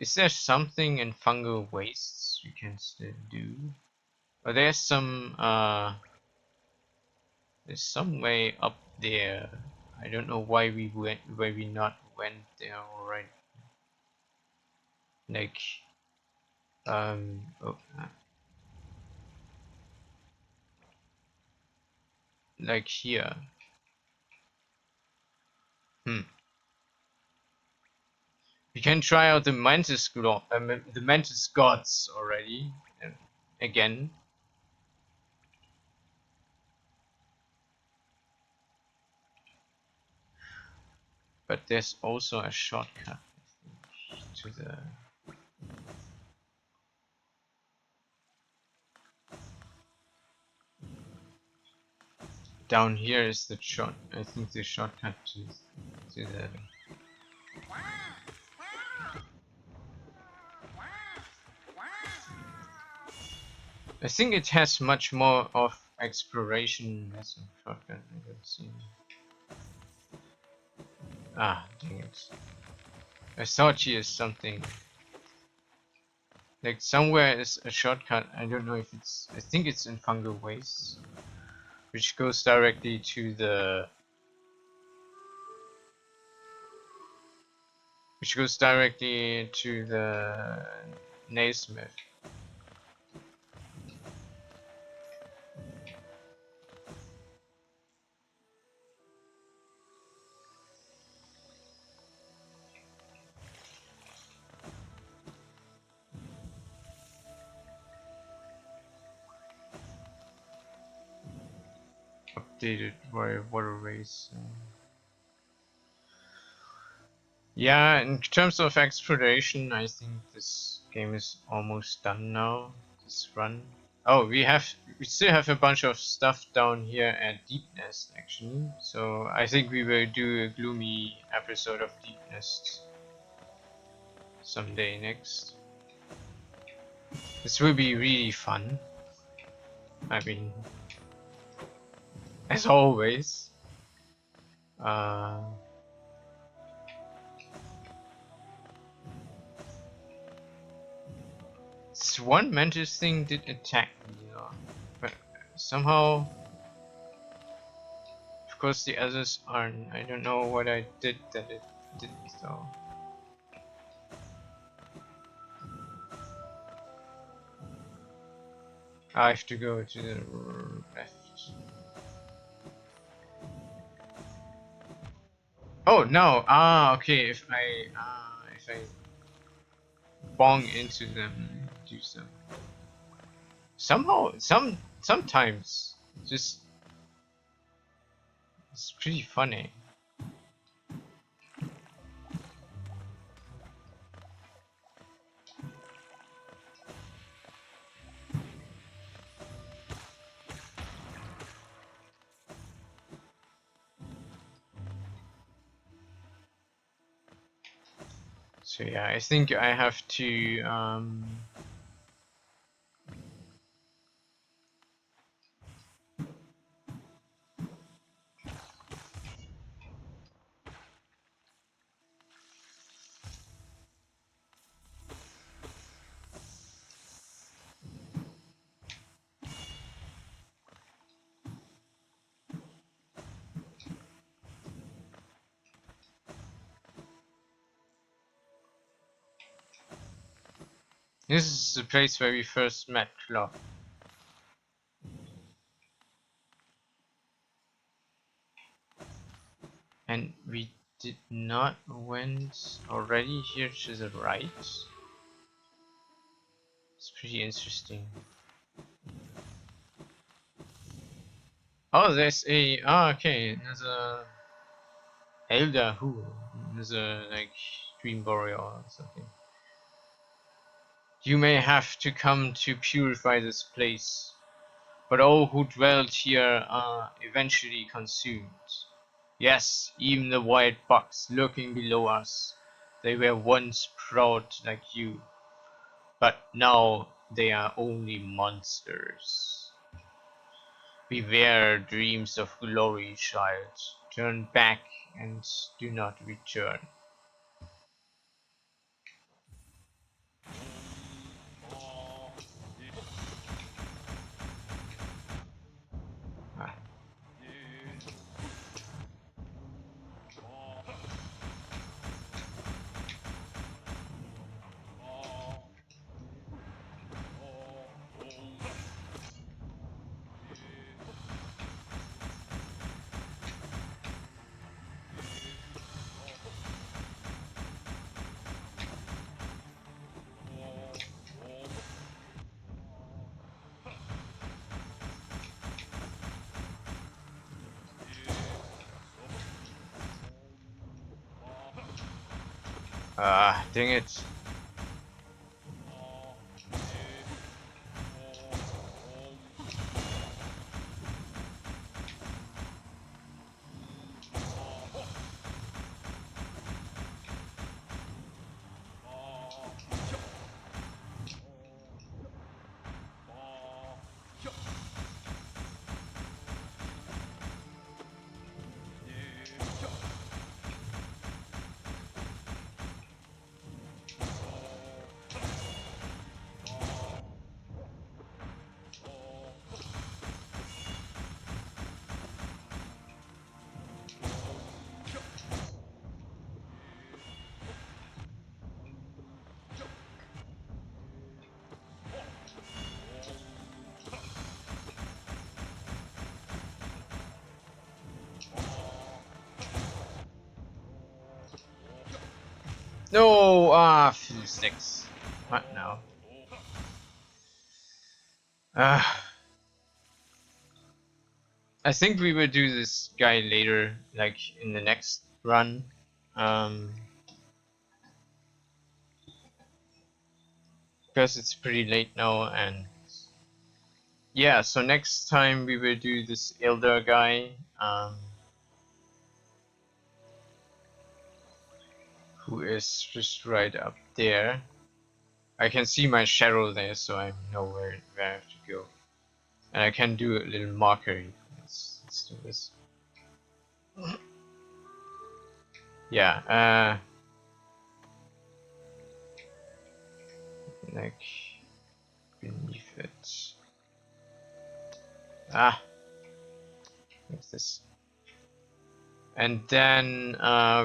Is there something in Fungal Wastes you can still do? Oh, there's some there's some way up there. I don't know why we not went there already. Like oh, like here. We can try out the the Mantis Gods already, again. But there's also a shortcut, I think, to the. Down here is the short. I think the shortcut to the. I think it has much more of exploration as a shortcut. I don't see. Ah, dang it! I thought here is something. Like somewhere is a shortcut. I don't know if it's. I think it's in Fungal Wastes, which goes directly to the. Which goes directly to the Naismith. updated by Waterways. Yeah, in terms of exploration, I think this game is almost done now. This run. Oh, we still have a bunch of stuff down here at Deep Nest actually. So I think we will do a gloomy episode of Deep Nest someday next. This will be really fun. I mean, as always. This one mantis thing did attack me, but somehow, of course, the others aren't. I don't know what I did that it didn't though. I have to go to the left. Oh no! Ah, okay. If I bong into them, do some. Somehow, sometimes, just it's pretty funny. So yeah, I think I have to this is the place where we first met Club. And we did not went already here to the right. It's pretty interesting. Oh, there's a okay. There's a Elder who. There's a like Dream Boreal or something. You may have to come to purify this place, but all who dwelt here are eventually consumed. Yes, even the white bugs lurking below us. They were once proud like you, but now they are only monsters. Beware dreams of glory, child. Turn back and do not return. Ah. Dang it. No, Fiddle Sticks. What now? I think we will do this guy later, like in the next run. Because it's pretty late now, and yeah, so next time we will do this elder guy, who is just right up there. I can see my shadow there, so I know where I have to go. And I can do a little marker. Let's do this. Yeah, like beneath it. Ah, what's this? And then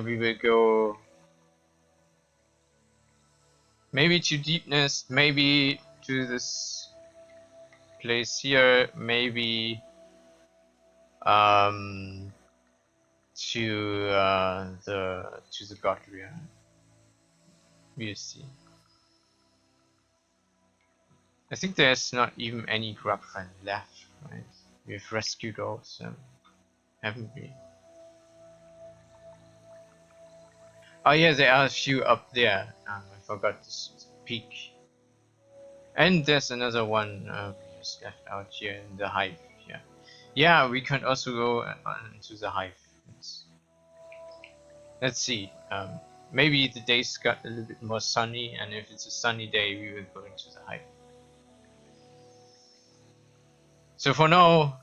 we will go maybe to deepness, maybe to this place here, maybe to the Godria. We'll see. I think there's not even any grub friend left, right? We've rescued all of them, haven't we? Oh yeah, there are a few up there. I forgot this peak. And there's another one just left out here in the hive. Yeah, yeah. We can also go into the hive. Let's see. Maybe the days got a little bit more sunny, and if it's a sunny day, we will go into the hive. So for now,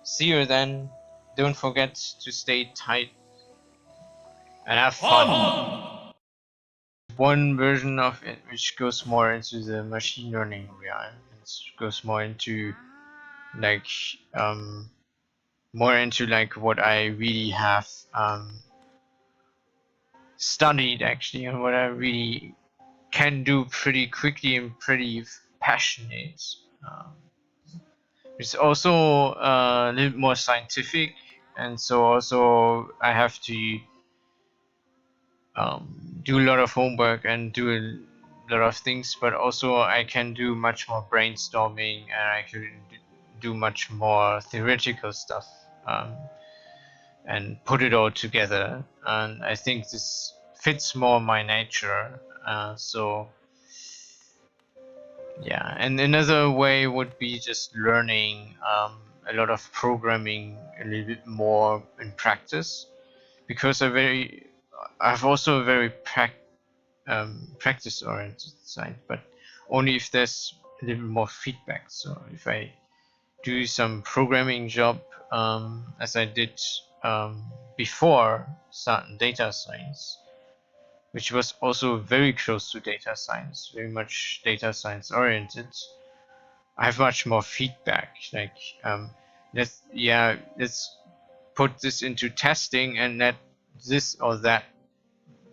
see you then. Don't forget to stay tight and have fun. One version of it which goes more into the machine learning realm. It goes more into like what I really have studied actually, and what I really can do pretty quickly and pretty passionate. It's also a little bit more scientific, and so also I have to do a lot of homework and do a lot of things, but also I can do much more brainstorming, and I can do much more theoretical stuff, and put it all together. And I think this fits more my nature. So yeah, and another way would be just learning a lot of programming a little bit more in practice, because I've also a very practice oriented side, but only if there's a little more feedback. So if I do some programming job as I did before starting data science, which was also very close to data science, very much data science oriented, I have much more feedback. Like let's put this into testing and let this or that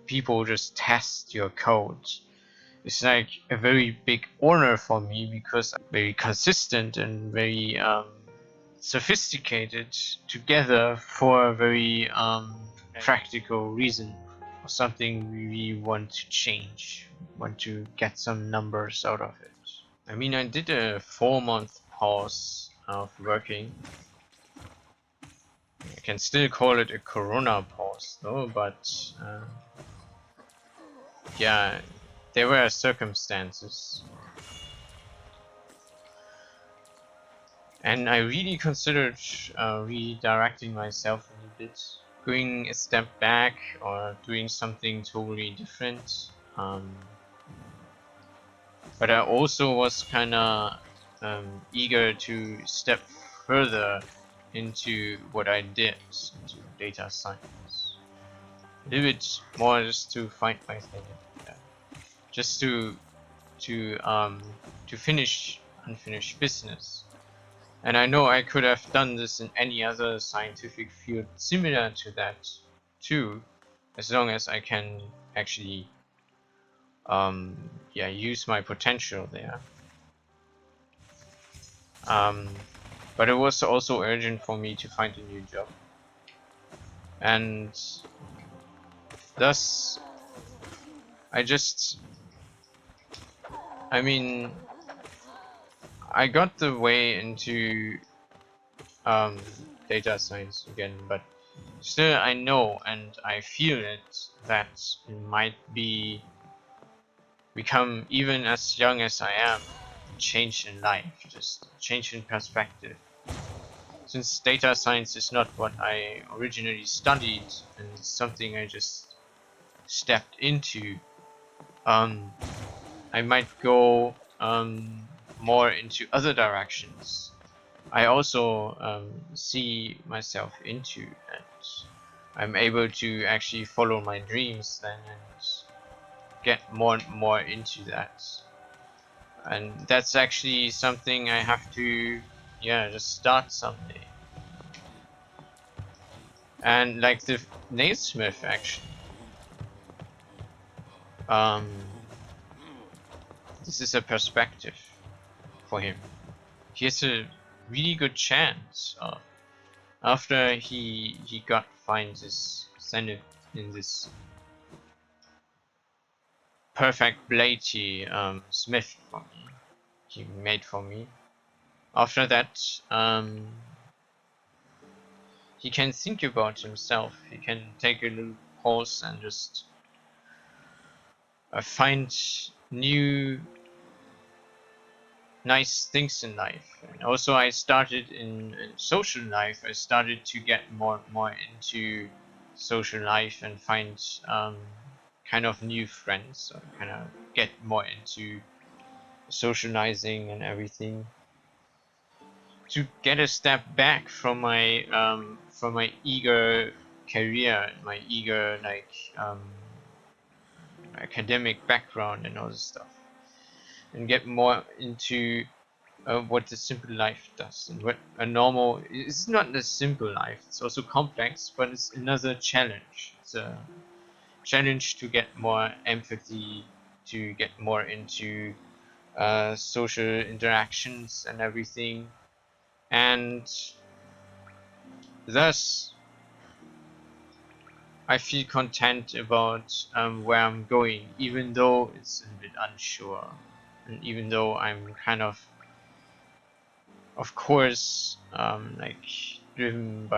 people just test your code. It's like a very big honor for me, because I'm very consistent and very sophisticated together for a very practical reason, or something we want to change, want to get some numbers out of it. I mean, I did a 4-month pause of working. I can still call it a corona pause though, but yeah, there were circumstances. And I really considered redirecting myself a little bit, going a step back or doing something totally different. But I also was kinda eager to step further into what I did, into data science. A little bit more just to find my thing, just to finish unfinished business. And I know I could have done this in any other scientific field similar to that too, as long as I can actually use my potential there. But it was also urgent for me to find a new job, and thus I mean, I got the way into data science again, but still I know and I feel it that it might become, even as young as I am, change in life, just change in perspective. Since data science is not what I originally studied and it's something I just stepped into, I might go more into other directions. I also see myself into, and I'm able to actually follow my dreams then and get more and more into that. And that's actually something I have to, yeah, just start someday. And like the Naismith actually, this is a perspective for him. He has a really good chance of, after he finds his Zenith in this perfect blade he smith for me, he made for me. After that, he can think about himself. He can take a little pause and just find new nice things in life. And also, I started in social life. I started to get more into social life and find kind of new friends. So kind of get more into socializing and everything. To get a step back from my eager career, my eager like academic background and all this stuff, and get more into what the simple life does and what a normal. It's not a simple life. It's also complex, but it's another challenge. It's a challenge to get more empathy, to get more into social interactions and everything, and thus I feel content about where I'm going, even though it's a bit unsure, and even though I'm kind of course, like driven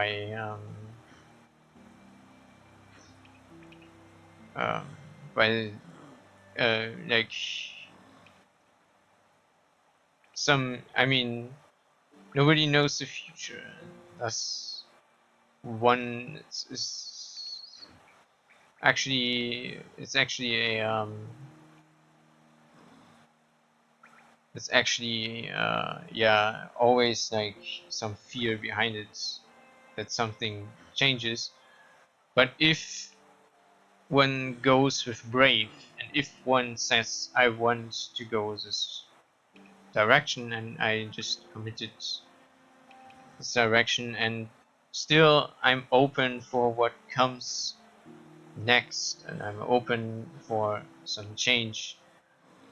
um, by like some. I mean, nobody knows the future. That's one. It's actually a it's actually yeah, always like some fear behind it that something changes. But if one goes with brave, and if one says I want to go this direction, and I just committed this direction, and still I'm open for what comes next, and I'm open for some change.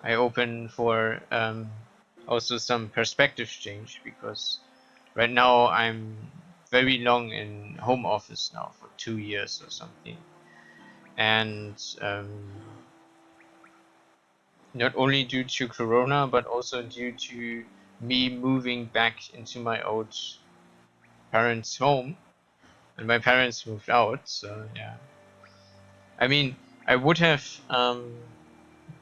I open for also some perspective change, because right now I'm very long in home office now for 2 years or something, and not only due to Corona but also due to me moving back into my old parents' home, and my parents moved out. So yeah, I mean, I would have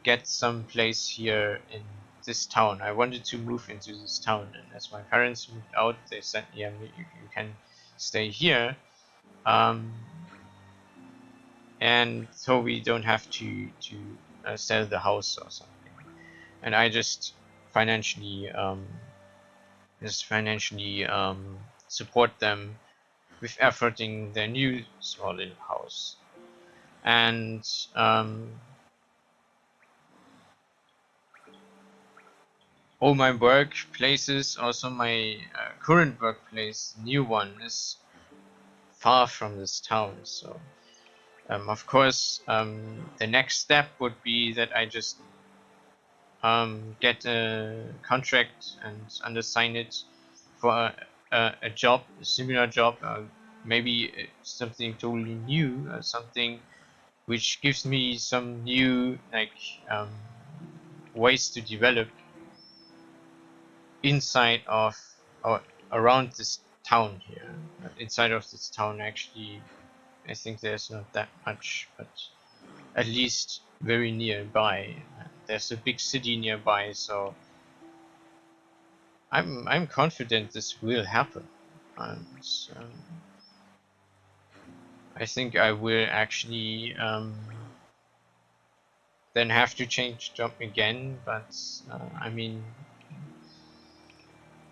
get some place here in this town. I wanted to move into this town, and as my parents moved out, they said, "Yeah, you can stay here," and so we don't have to sell the house or something. And I just financially support them with efforting their new small little house. And all my workplaces, also my current workplace, new one, is far from this town. So of course, the next step would be that I just get a contract and undersign it for a job, a similar job, maybe something totally new, something which gives me some new like ways to develop inside of or around this town here. Inside of this town, actually, I think there's not that much, but at least very nearby. There's a big city nearby, so I'm confident this will happen. And I think I will actually then have to change job again, but I mean,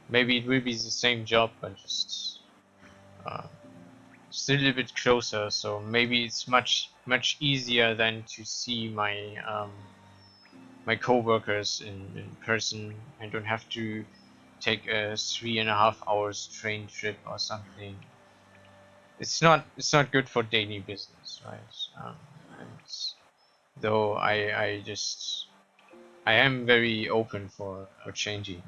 maybe it will be the same job, but just still a little bit closer. So maybe it's much easier than to see my co-workers in person. I don't have to take a 3.5 hours train trip or something. It's not good for daily business, right? And though I am very open for changing.